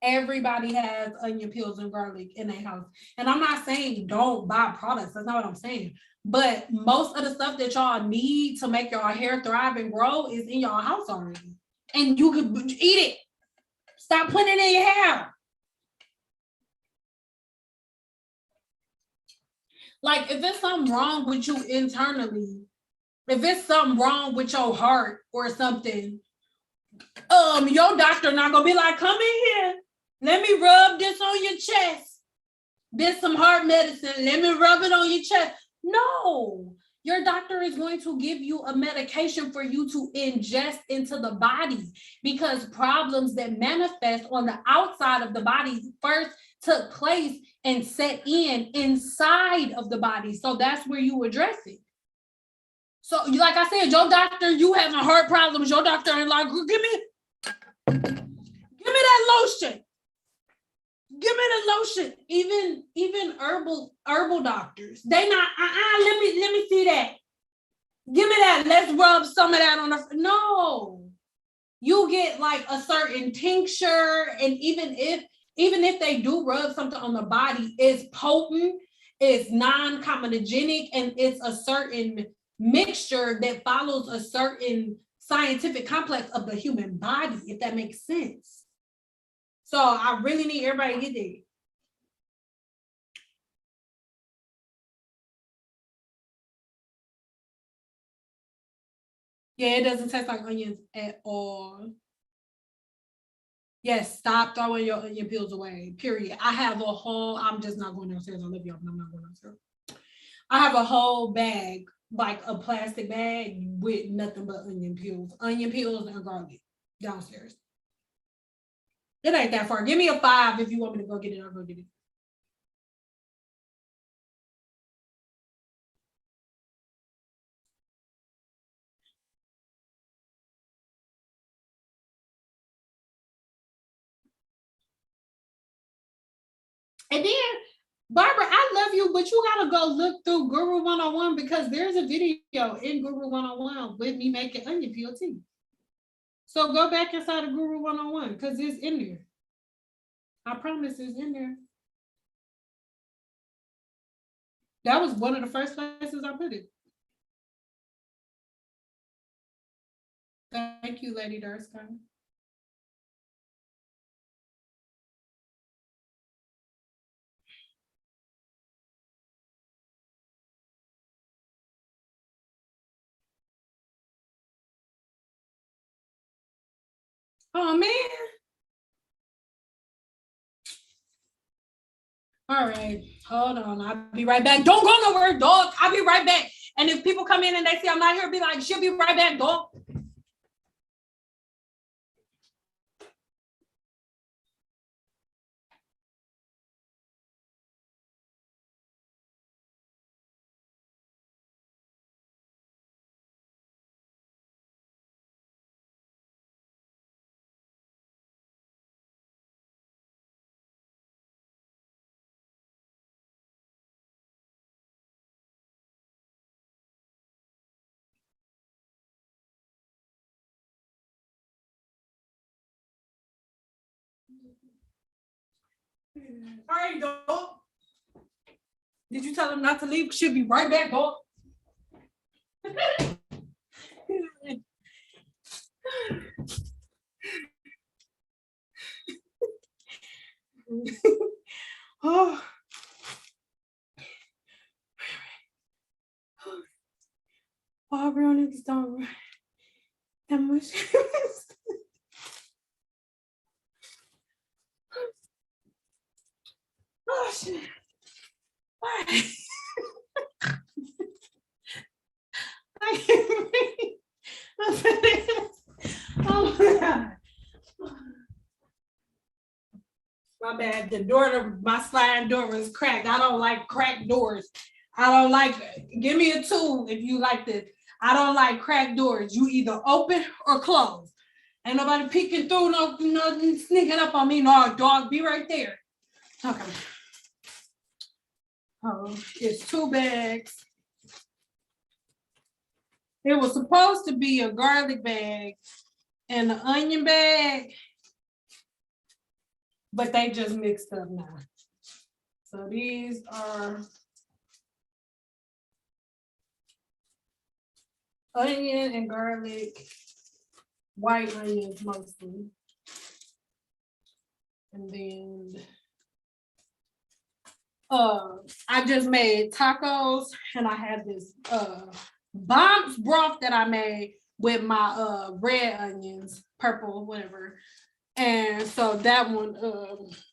Everybody has onion peels and garlic in their house. And I'm not saying don't buy products. That's not what I'm saying. But most of the stuff that y'all need to make your hair thrive and grow is in your house already. And you could eat it. Stop putting it in your hair. Like, if there's something wrong with you internally, if it's something wrong with your heart or something, your doctor not gonna be like, come in here. Let me rub this on your chest. This some heart medicine. Let me rub it on your chest. No, your doctor is going to give you a medication for you to ingest into the body because problems that manifest on the outside of the body first took place and set in inside of the body. So that's where you address it. So like I said, your doctor, you having heart problems, your doctor ain't like, give me that lotion. Give me the lotion. Even herbal doctors, they not, let me see that. Give me that. Let's rub some of that on the, no. You get like a certain tincture, and even if they do rub something on the body, it's potent, it's non-comedogenic, and it's a certain mixture that follows a certain scientific complex of the human body, if that makes sense. So I really need everybody to get there. Yeah, it doesn't taste like onions at all. Yes, stop throwing your onion peels away, period. I have a whole, I'm just not going downstairs. I love y'all, but I'm not going downstairs. I have a whole bag, like a plastic bag with nothing but onion peels and garlic downstairs. It ain't that far. Give me a 5 if you want me to go get it. I'll go get it. And then, Barbara, I love you, but you gotta go look through Guru 101 because there's a video in Guru 101 with me making onion peel tea. So go back inside of Guru 101 because it's in there. I promise it's in there. That was one of the first places I put it. Thank you, Lady Durskine. Oh, man. All right, hold on. I'll be right back. Don't go nowhere, dog. I'll be right back. And if people come in and they see I'm not here, be like, she'll be right back, dog. All right, dog. Did you tell him not to leave? She'll be right back, dog. Oh. Why real niggas don't that much? Oh shit. Why? I can't breathe. Oh my God. My bad. The door to my sliding door was cracked. I don't like cracked doors. I don't like, give me a 2 if you like this. I don't like cracked doors. You either open or close. Ain't nobody peeking through, no sneaking up on me. No, dog, be right there. Okay. Oh, it's 2 bags. It was supposed to be a garlic bag and an onion bag, but they just mixed up now. So these are onion and garlic, white onions mostly. And then I just made tacos and I had this bombs broth that I made with my red onions, purple, whatever. And so that one,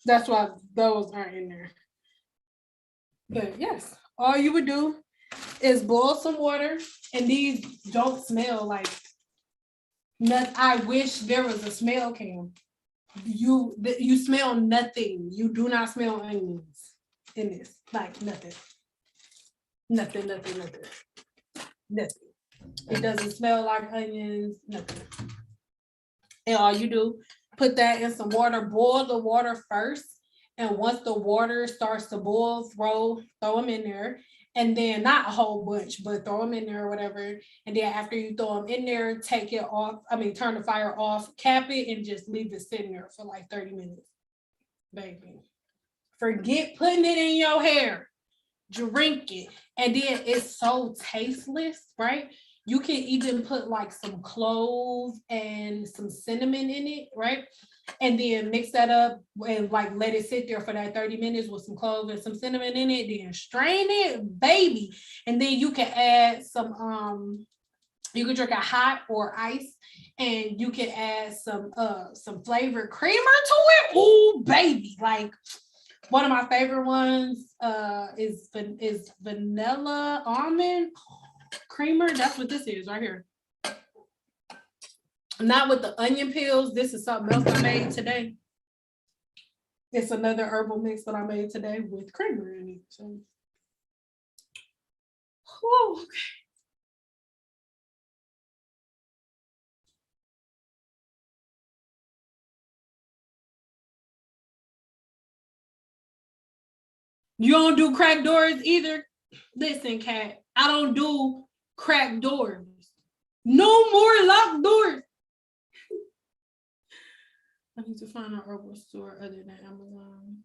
that's why those aren't in there. But yes, all you would do is boil some water, and these don't smell like nothing. I wish there was a smell cam. You smell nothing. You do not smell onions in this, like nothing. Nothing. It doesn't smell like onions, nothing. And all you do, put that in some water, boil the water first. And once the water starts to boil, throw them in there. And then not a whole bunch, but throw them in there or whatever. And then after you throw them in there, take it off. Turn the fire off, cap it, and just leave it sitting there for like 30 minutes. Baby. Forget putting it in your hair. Drink it. And then it's so tasteless, right? You can even put like some cloves and some cinnamon in it, right? And then mix that up and like let it sit there for that 30 minutes with some cloves and some cinnamon in it. Then strain it, baby. And then you can add some you can drink it hot or ice, and you can add some flavored creamer to it. Ooh, baby. Like one of my favorite ones is vanilla almond creamer. That's what this is right here. Not with the onion peels. This is something else I made today. It's another herbal mix that I made today with creamer in it. So, okay. You don't do cracked doors either? Listen, Kat, I don't do cracked doors. No more locked doors. I need to find an herbal store other than Amazon.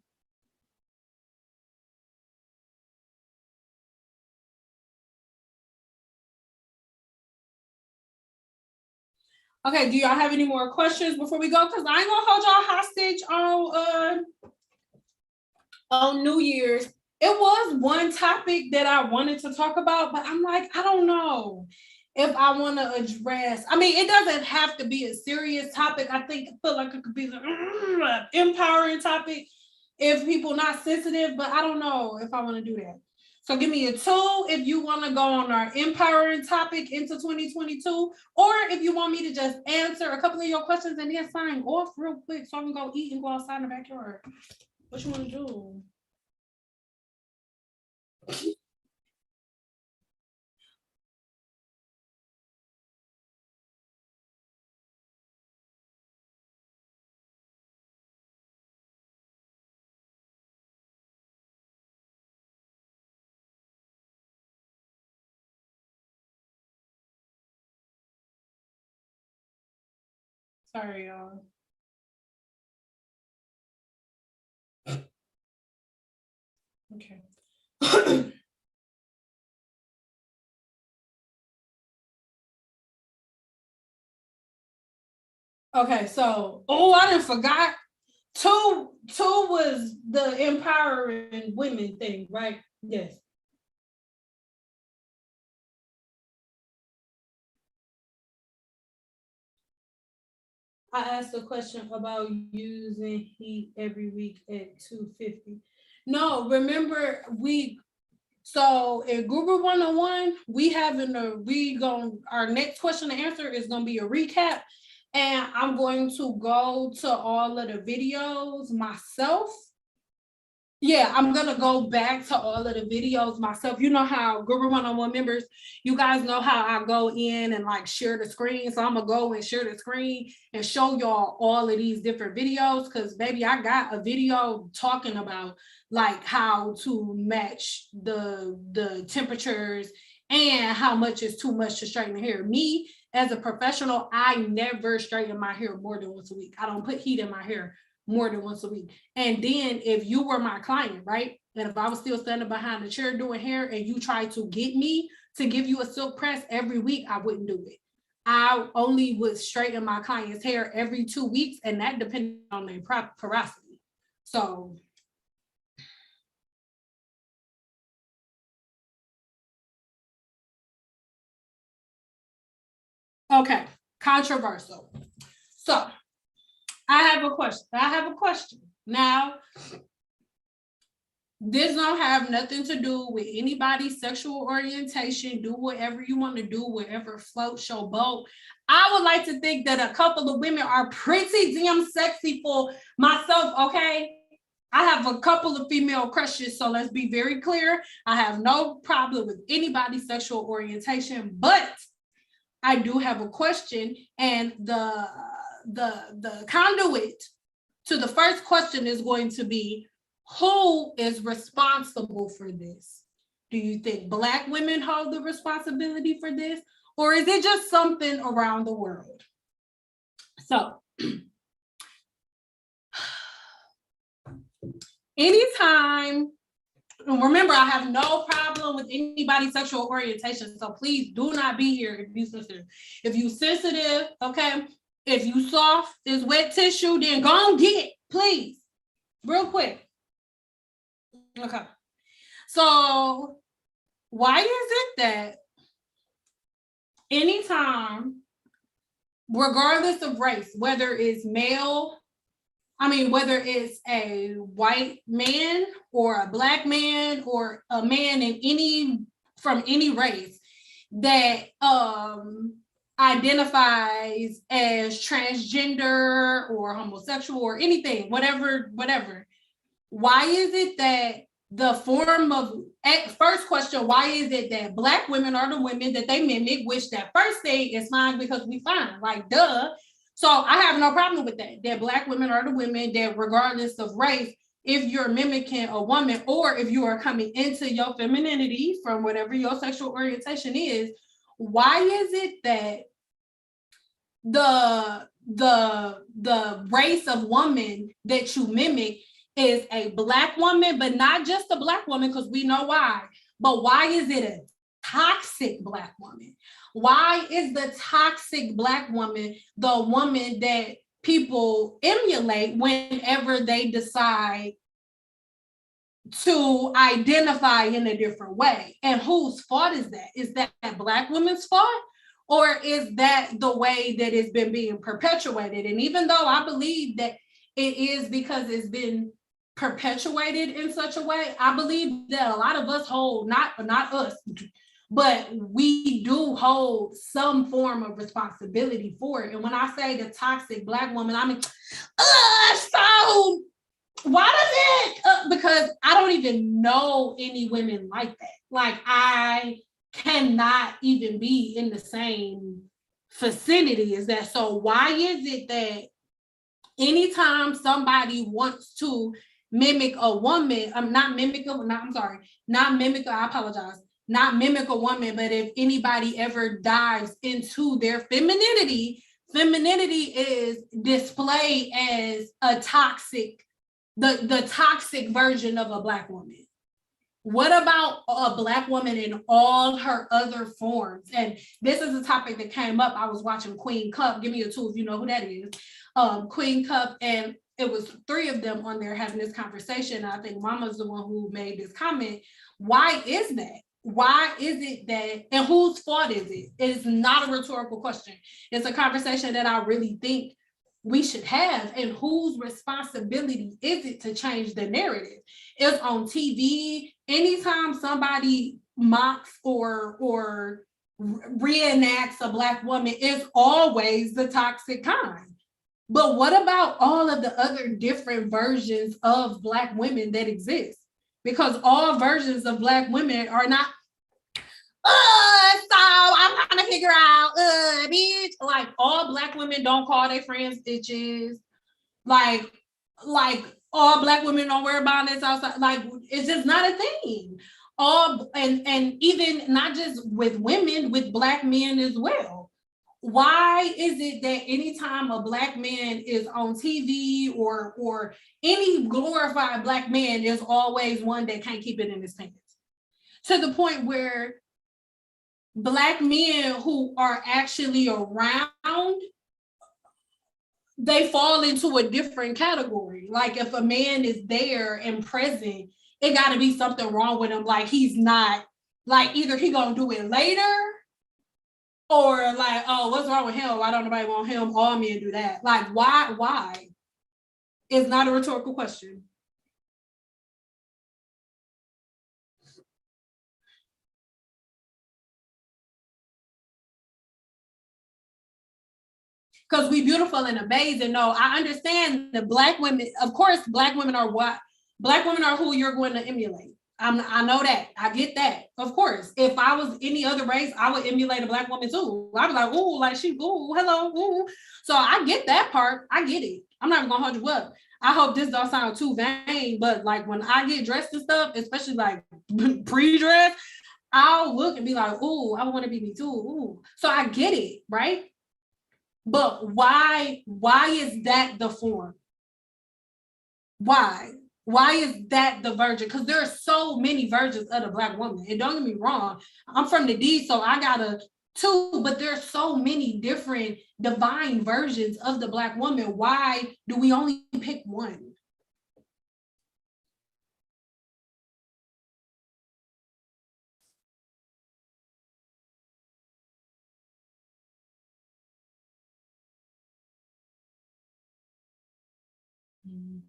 Okay, do y'all have any more questions before we go? Because I ain't gonna hold y'all hostage on New Year's. It was one topic that I wanted to talk about, but I'm like, I don't know if I want to address. It doesn't have to be a serious topic. I feel like it could be an empowering topic if people not sensitive, but I don't know if I want to do that. So give me a 2 if you want to go on our empowering topic into 2022, or if you want me to just answer a couple of your questions and then sign off real quick so I can go eat and go outside in the backyard. What you want to do? Sorry, y'all. Okay. Okay, so I done forgot. Two was the empowering women thing, right? Yes. I asked a question about using heat every week at 250. No, remember so in Guru 101, our next question to answer is gonna be a recap. And I'm going to go to all of the videos myself. Yeah, I'm gonna go back to all of the videos myself. You know how Guru 101 members, you guys know how I go in and like share the screen. So I'm gonna go and share the screen and show y'all all of these different videos, because baby, I got a video talking about like how to match the temperatures and how much is too much to straighten the hair. Me as a professional, I never straighten my hair more than once a week. I don't put heat in my hair more than once a week. And then if you were my client, right? And if I was still standing behind the chair doing hair and you tried to get me to give you a silk press every week, I wouldn't do it. I only would straighten my client's hair every 2 weeks, and that depended on their porosity. So okay, controversial. So I have a question. Now, this don't have nothing to do with anybody's sexual orientation. Do whatever you want to do, whatever floats your boat. I would like to think that a couple of women are pretty damn sexy for myself, okay? I have a couple of female crushes, so let's be very clear. I have no problem with anybody's sexual orientation, but I do have a question, and the conduit to the first question is going to be, who is responsible for this? Do you think Black women hold the responsibility for this, or is it just something around the world? So anytime, remember, I have no problem with anybody's sexual orientation, so please do not be here if you sensitive. If you sensitive, okay, if you soft as wet tissue, then go on get it, please, real quick. Okay, so why is it that anytime, regardless of race, whether it's whether it's a white man or a Black man or a man from any race that identifies as transgender or homosexual or anything, whatever, why is it that the form of, first question, why is it that Black women are the women that they mimic, which that first thing is fine because we fine, like duh. So I have no problem with that Black women are the women that regardless of race, if you're mimicking a woman or if you are coming into your femininity from whatever your sexual orientation is, why is it that the race of woman that you mimic is a Black woman, but not just a Black woman, because we know why, but why is it a toxic Black woman? Why is the toxic Black woman the woman that people emulate whenever they decide to identify in a different way? And whose fault is that? Is that Black women's fault? Or is that the way that it's been being perpetuated? And even though I believe that it is because it's been perpetuated in such a way, I believe that a lot of us hold, not us, but we do hold some form of responsibility for it. And when I say the toxic Black woman, I mean, so why does it? Because I don't even know any women like that. Like, I cannot even be in the same vicinity as that. So why is it that anytime somebody wants to mimic a woman, not mimic a woman, but if anybody ever dives into their femininity is displayed as a toxic, the toxic version of a Black woman. What about a Black woman in all her other forms? And this is a topic that came up. I was watching Queen Cup. Give me a tool if you know who that is. Queen Cup, and it was 3 of them on there having this conversation. I think Mama's the one who made this comment. Why is that? Why is it that, and whose fault is it? It's not a rhetorical question. It's a conversation that I really think we should have, and whose responsibility is it to change the narrative? It's on TV. Anytime somebody mocks or reenacts a Black woman, it's always the toxic kind. But what about all of the other different versions of Black women that exist? Because all versions of Black women are not, so I'm trying to figure out, bitch. Like, all Black women don't call their friends bitches. Like all Black women don't wear bonnets outside. Like, it's just not a thing. And even not just with women, with Black men as well. Why is it that anytime a Black man is on TV or any glorified Black man, there's always one that can't keep it in his pants? To the point where Black men who are actually around, they fall into a different category. Like, if a man is there and present, it got to be something wrong with him. Like, he's not, like, either he gonna do it later, or like, oh, what's wrong with him? Why don't nobody want him? All men do that. Like, why? It's not a rhetorical question. Because we beautiful and amazing. No, I understand the Black women. Of course, Black women are what? Black women are who you're going to emulate. I know that. I get that. Of course. If I was any other race, I would emulate a Black woman too. I'd be like, ooh, like she, ooh, hello, ooh. So I get that part. I get it. I'm not even gonna hold you up. I hope this don't sound too vain, but like when I get dressed and stuff, especially like pre-dress, I'll look and be like, ooh, I want to be me too. Ooh. So I get it, right? But why is that the form? Why is that the version? Because there are so many versions of the Black woman. And don't get me wrong, I'm from the D, so I got a two, but there are so many different divine versions of the Black woman. Why do we only pick one? Mm-hmm.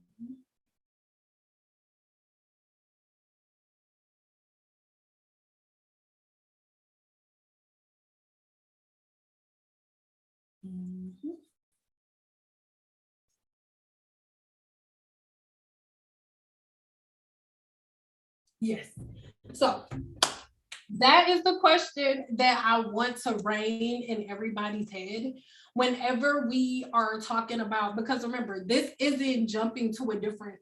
Mm-hmm. Yes. So that is the question that I want to reign in everybody's head whenever we are talking about, because remember, this isn't jumping to a different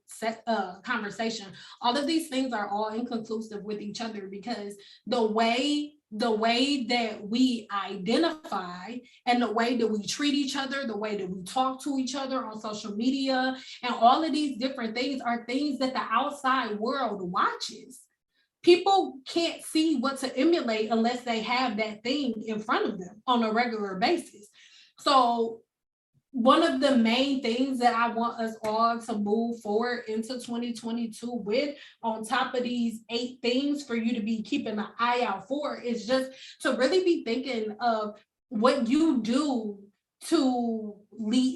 conversation. All of these things are all inconclusive with each other, because the way that we identify and the way that we treat each other, the way that we talk to each other on social media, and all of these different things are things that the outside world watches. People can't see what to emulate unless they have that thing in front of them on a regular basis. So one of the main things that I want us all to move forward into 2022 with, on top of these 8 things for you to be keeping an eye out for, is just to really be thinking of what you do to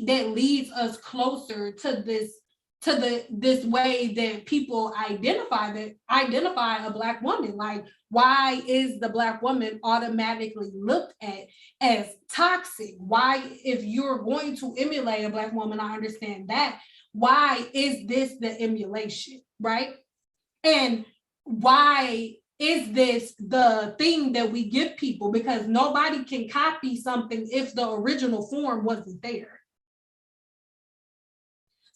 that leads us closer to this way that people identify a Black woman. Like, why is the Black woman automatically looked at as toxic? Why, if you're going to emulate a Black woman, I understand that. Why is this the emulation, right? And why is this the thing that we give people? Because nobody can copy something if the original form wasn't there.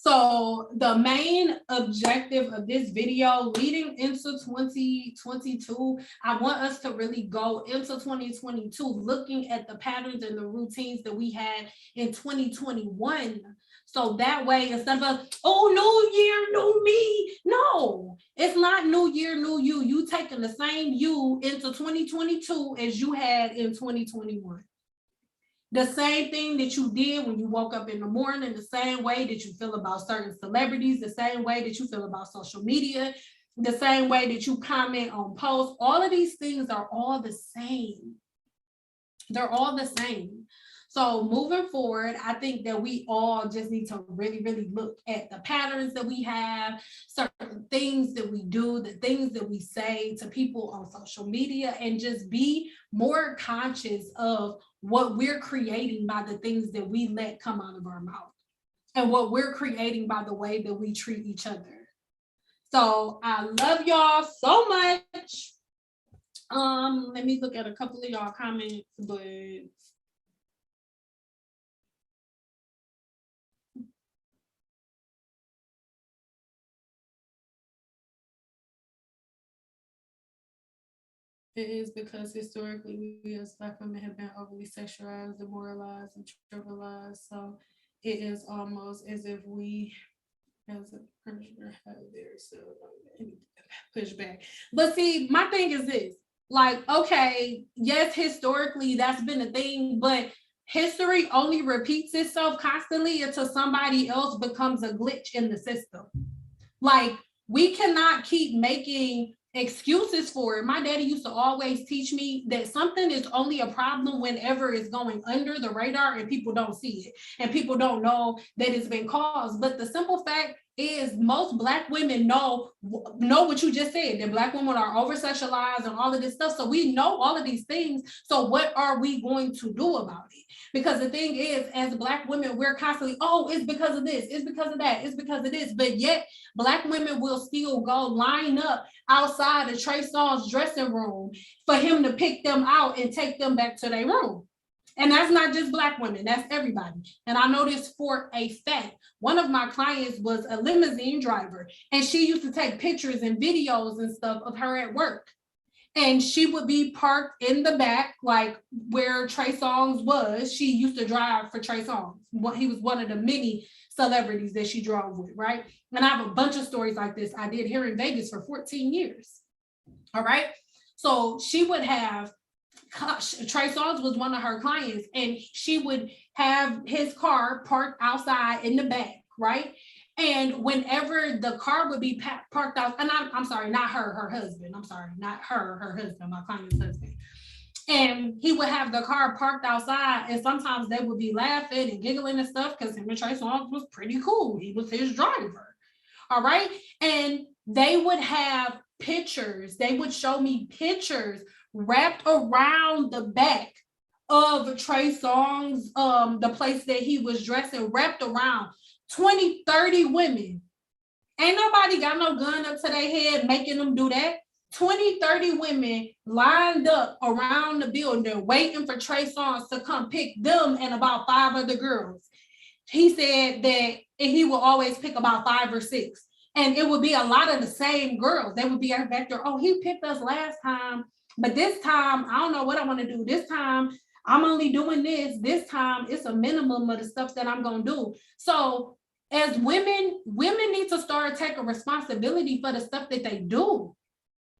So the main objective of this video leading into 2022, I want us to really go into 2022 looking at the patterns and the routines that we had in 2021, So that way, instead of, oh, new year, new me. No, it's not new year, new you. You taking the same you into 2022 as you had in 2021. The same thing that you did when you woke up in the morning, the same way that you feel about certain celebrities, the same way that you feel about social media, the same way that you comment on posts. All of these things are all the same. They're all the same. So moving forward, I think that we all just need to really, really look at the patterns that we have, certain things that we do, the things that we say to people on social media, and just be more conscious of what we're creating by the things that we let come out of our mouth and what we're creating by the way that we treat each other. So I love y'all so much. Let me look at a couple of y'all comments, but it is because historically we as Black women have been overly sexualized, demoralized, and trivialized. So it is almost as if we, as a punishment, have their self push back. But see, my thing is this: like, okay, yes, historically that's been a thing, but history only repeats itself constantly until somebody else becomes a glitch in the system. Like, we cannot keep making excuses for it. My daddy used to always teach me that something is only a problem whenever it's going under the radar and people don't see it and people don't know that it's been caused. But the simple fact is most Black women know what you just said, that Black women are over-sexualized and all of this stuff. So we know all of these things. So what are we going to do about it? Because the thing is, as Black women, we're constantly, oh, it's because of this, it's because of that, it's because of this. But yet Black women will still go line up outside of Trey Songz's dressing room for him to pick them out and take them back to their room. And that's not just Black women, that's everybody. And I know this for a fact. One of my clients was a limousine driver, and she used to take pictures and videos and stuff of her at work. And she would be parked in the back, like where Trey Songz was. She used to drive for Trey Songz. He was one of the many celebrities that she drove with, right? And I have a bunch of stories like this. I did here in Vegas for 14 years. All right. So she would have, Trey Songz was one of her clients, and she would have his car parked outside in the back, right? And whenever the car would be parked out, and I'm sorry, not her husband. I'm sorry, not her husband, my client's husband. And he would have the car parked outside, and sometimes they would be laughing and giggling and stuff because him and Trey Songz was pretty cool. He was his driver. All right. And they would have pictures. They would show me pictures wrapped around the back of Trey Songz, the place that he was dressing, wrapped around 20, 30 women. Ain't nobody got no gun up to their head making them do that. 20, 30 women lined up around the building waiting for Trey Songz to come pick them and about 5 other girls. He said that he would always pick about 5 or 6. And it would be a lot of the same girls. They would be back there, oh, he picked us last time, but this time, I don't know what I want to do. This time, I'm only doing this. This time, it's a minimum of the stuff that I'm going to do. So as women need to start taking responsibility for the stuff that they do.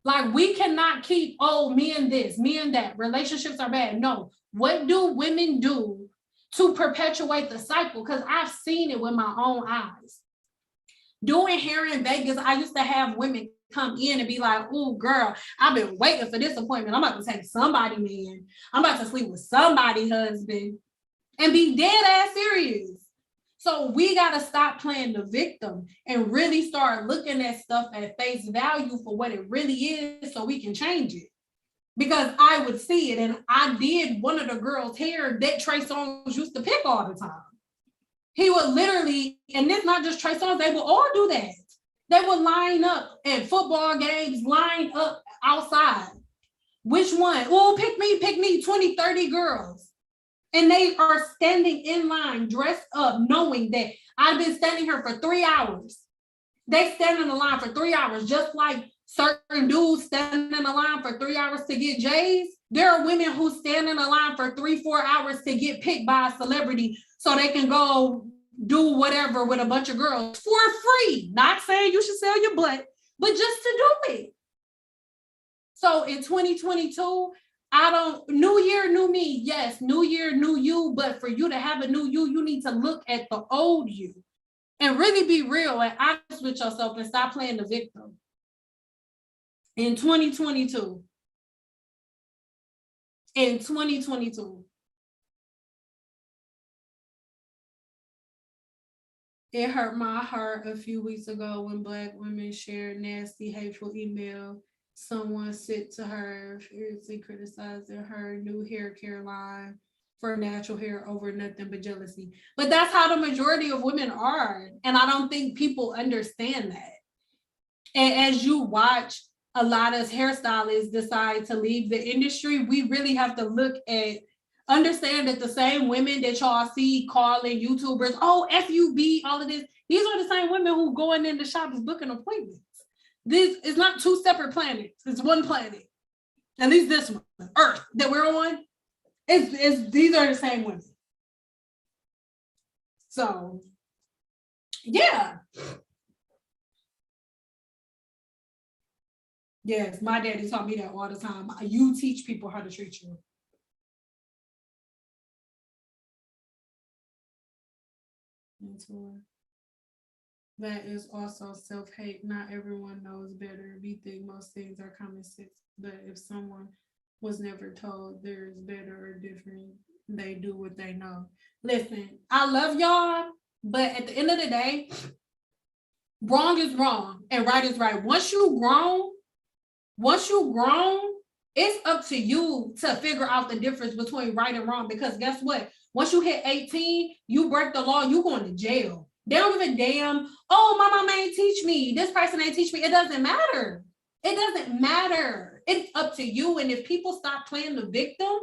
Like, we cannot keep, oh, me and this, me and that, relationships are bad. No, what do women do to perpetuate the cycle? Because I've seen it with my own eyes. Doing hair in Vegas, I used to have women come in and be like, oh, girl, I've been waiting for this appointment. I'm about to take somebody, man. I'm about to sleep with somebody, husband, and be dead ass serious. So we got to stop playing the victim and really start looking at stuff at face value for what it really is so we can change it. Because I would see it, and I did one of the girls' hair that Trey Songz used to pick all the time. He would literally, and it's not just Trey Songz, they would all do that. They would line up at football games, line up outside. Which one? Oh, pick me, 20, 30 girls. And they are standing in line, dressed up, knowing that I've been standing here for 3 hours. They stand in the line for 3 hours, just like certain dudes stand in the line for 3 hours to get J's. There are women who stand in the line for 3-4 hours to get picked by a celebrity so they can go do whatever with a bunch of girls for free. Not saying you should sell your butt, but just to do it. So in 2022, new year, new me. Yes, new year, new you. But for you to have a new you, you need to look at the old you and really be real and honest with yourself and stop playing the victim. In 2022. In 2022. It hurt my heart a few weeks ago when Black women shared nasty, hateful email. Someone sent to her, fiercely criticizing her new hair care line for natural hair over nothing but jealousy. But that's how the majority of women are. And I don't think people understand that. And as you watch a lot of hairstylists decide to leave the industry, we really have to understand that the same women that y'all see calling YouTubers, oh, FUB, all of this, these are the same women who going in the shops booking appointments. This is not two separate planets. It's one planet. At least this one, Earth, that we're on, these are the same women. So, yeah. Yes, my daddy taught me that all the time. You teach people how to treat you. That is also self-hate. Not everyone knows better. We think most things are common sense, but if someone was never told there's better or different, they do what they know. Listen, I love y'all, but at the end of the day, wrong is wrong and right is right. Once you grown, it's up to you to figure out the difference between right and wrong, because guess what? Once you hit 18, you break the law, you going to jail. They don't give a damn, oh, my mama ain't teach me, this person ain't teach me. It doesn't matter. It doesn't matter. It's up to you. And if people stop playing the victim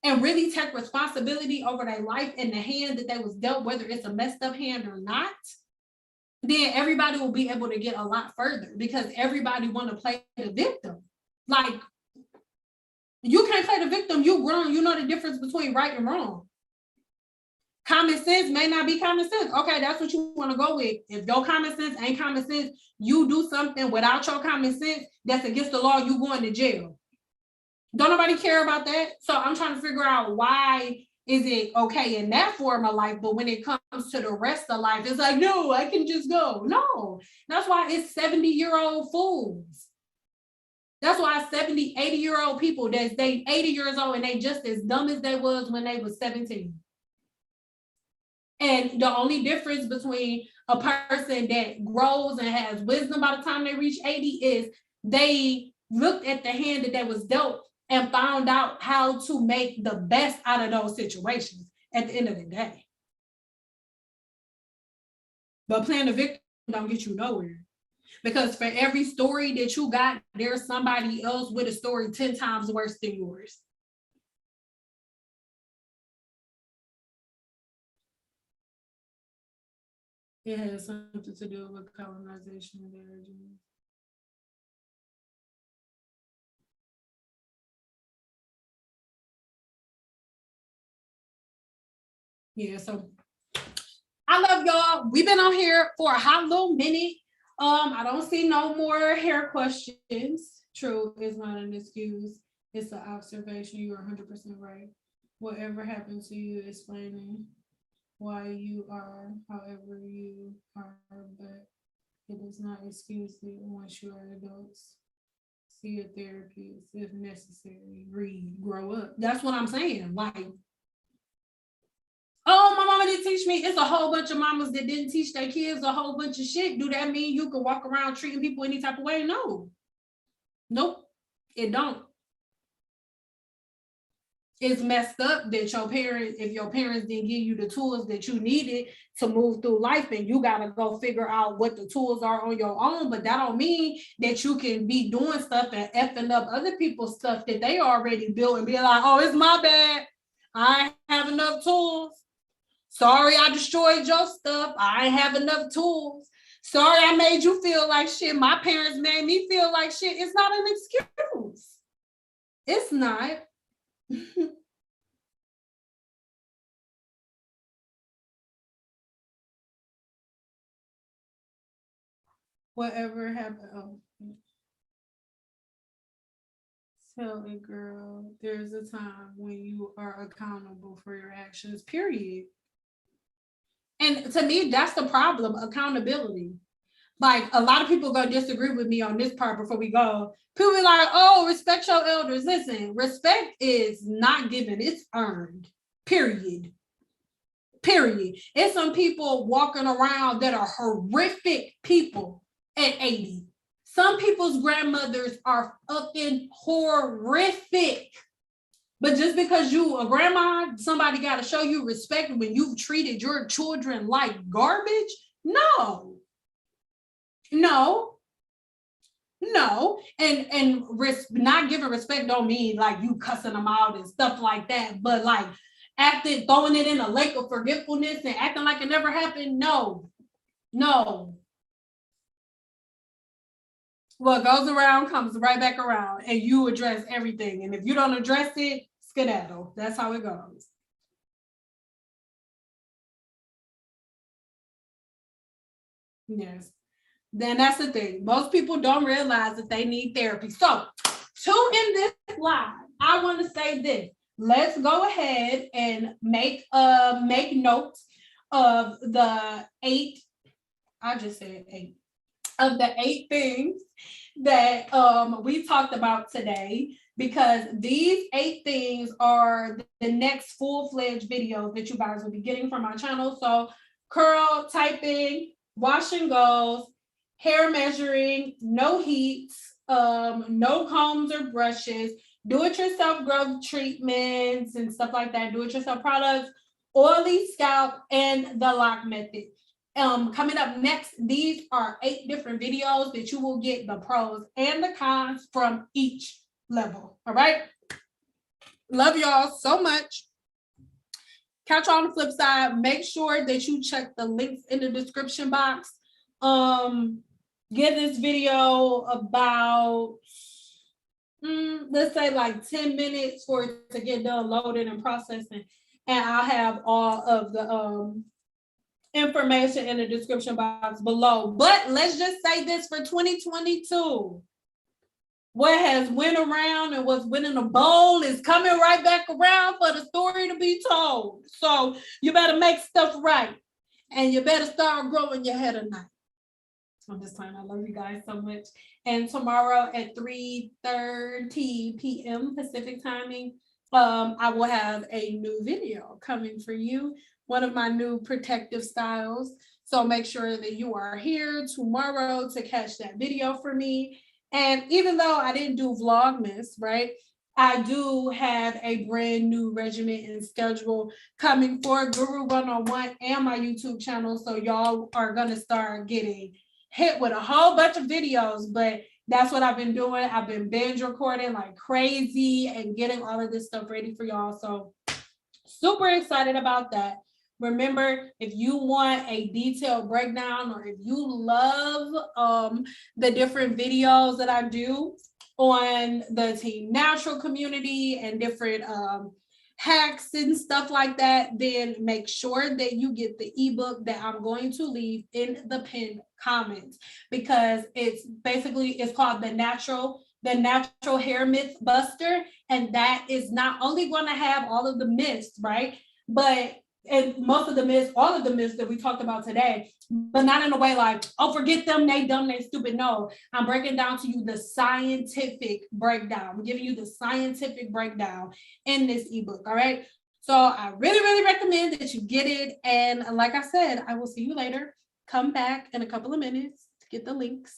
and really take responsibility over their life and the hand that they was dealt, whether it's a messed up hand or not, then everybody will be able to get a lot further, because everybody want to play the victim. Like, you can't play the victim. You grown. You know the difference between right and wrong. Common sense may not be common sense. Okay, that's what you want to go with. If your common sense ain't common sense, you do something without your common sense that's against the law, you going to jail. Don't nobody care about that. So I'm trying to figure out why is it okay in that form of life, but when it comes to the rest of life, it's like, no, I can just go. No, that's why it's 70-year-old fools. That's why 70, 80-year-old people that's they 80 years old and they just as dumb as they was when they was 17. And the only difference between a person that grows and has wisdom by the time they reach 80 is they looked at the hand that they was dealt and found out how to make the best out of those situations at the end of the day. But playing the victim don't get you nowhere. Because for every story that you got, there's somebody else with a story 10 times worse than yours. It has something to do with colonization of origin. Yeah, so I love y'all. We've been on here for a hot little minute. I don't see no more hair questions. True, it's not an excuse. It's an observation. You're 100% right. Whatever happened to you explaining why you are however you are, but it does not excuse it once you are adults. See a therapist if necessary. Read, grow up. That's what I'm saying. Like, oh, my mama didn't teach me. It's a whole bunch of mamas that didn't teach their kids a whole bunch of shit. Do that mean you can walk around treating people any type of way? No. Nope, it don't. It's messed up that if your parents didn't give you the tools that you needed to move through life, and you got to go figure out what the tools are on your own. But that don't mean that you can be doing stuff and effing up other people's stuff that they already built and be like, oh, it's my bad. I have enough tools. Sorry, I destroyed your stuff. I ain't have enough tools. Sorry, I made you feel like shit. My parents made me feel like shit. It's not an excuse. It's not. whatever happened. Oh. Tell a girl there's a time when you are accountable for your actions, period. And to me, that's the problem, accountability. Like a lot of people gonna disagree with me on this part before we go. People be like, oh, respect your elders. Listen, respect is not given, it's earned. Period. Period. It's some people walking around that are horrific people at 80. Some people's grandmothers are fucking horrific. But just because you a grandma, somebody got to show you respect when you've treated your children like garbage? No. No. No. And not giving respect don't mean like you cussing them out and stuff like that. But like acting, throwing it in a lake of forgetfulness and acting like it never happened. No. No. What goes around comes right back around, and you address everything. And if you don't address it, skedaddle. That's how it goes. Yes. Then that's the thing. Most people don't realize that they need therapy. So, to end this live, I want to say this. Let's go ahead and make note of the 8. I just said 8 of the 8 things that we talked about today, because these 8 things are the next full-fledged videos that you guys will be getting from my channel. So curl, typing, wash and goes, hair measuring, no heats, no combs or brushes, do-it-yourself growth treatments and stuff like that, do-it-yourself products, oily scalp, and the lock method. Coming up next, these are 8 different videos that you will get the pros and the cons from each level. All right. Love y'all so much. Catch y'all on the flip side. Make sure that you check the links in the description box. Give this video about let's say like 10 minutes for it to get done loading and processing, and I'll have all of the information in the description box below. But let's just say this, for 2022, what has went around and what's went in the bowl is coming right back around for the story to be told. So you better make stuff right, and you better start growing your hair tonight. On this time, I love you guys so much. And tomorrow at 3:30 p.m. Pacific timing, I will have a new video coming for you, one of my new protective styles. So make sure that you are here tomorrow to catch that video for me. And even though I didn't do Vlogmas, right, I do have a brand new regimen and schedule coming for Guru 101 and my YouTube channel. So y'all are going to start getting hit with a whole bunch of videos, but that's what I've been doing. I've been binge recording like crazy and getting all of this stuff ready for y'all. So super excited about that. Remember, if you want a detailed breakdown, or if you love the different videos that I do on the Team Natural community and different hacks and stuff like that, then make sure that you get the ebook that I'm going to leave in the pinned comments, because it's called the Natural Hair Myth Buster, and that is not only going to have all of the myths, right, but and most of the myths, all of the myths that we talked about today, but not in a way like, oh, forget them, they dumb, they stupid. No, I'm breaking down to you the scientific breakdown. I'm giving you the scientific breakdown in this ebook. All right. So I really, really recommend that you get it. And like I said, I will see you later. Come back in a couple of minutes to get the links.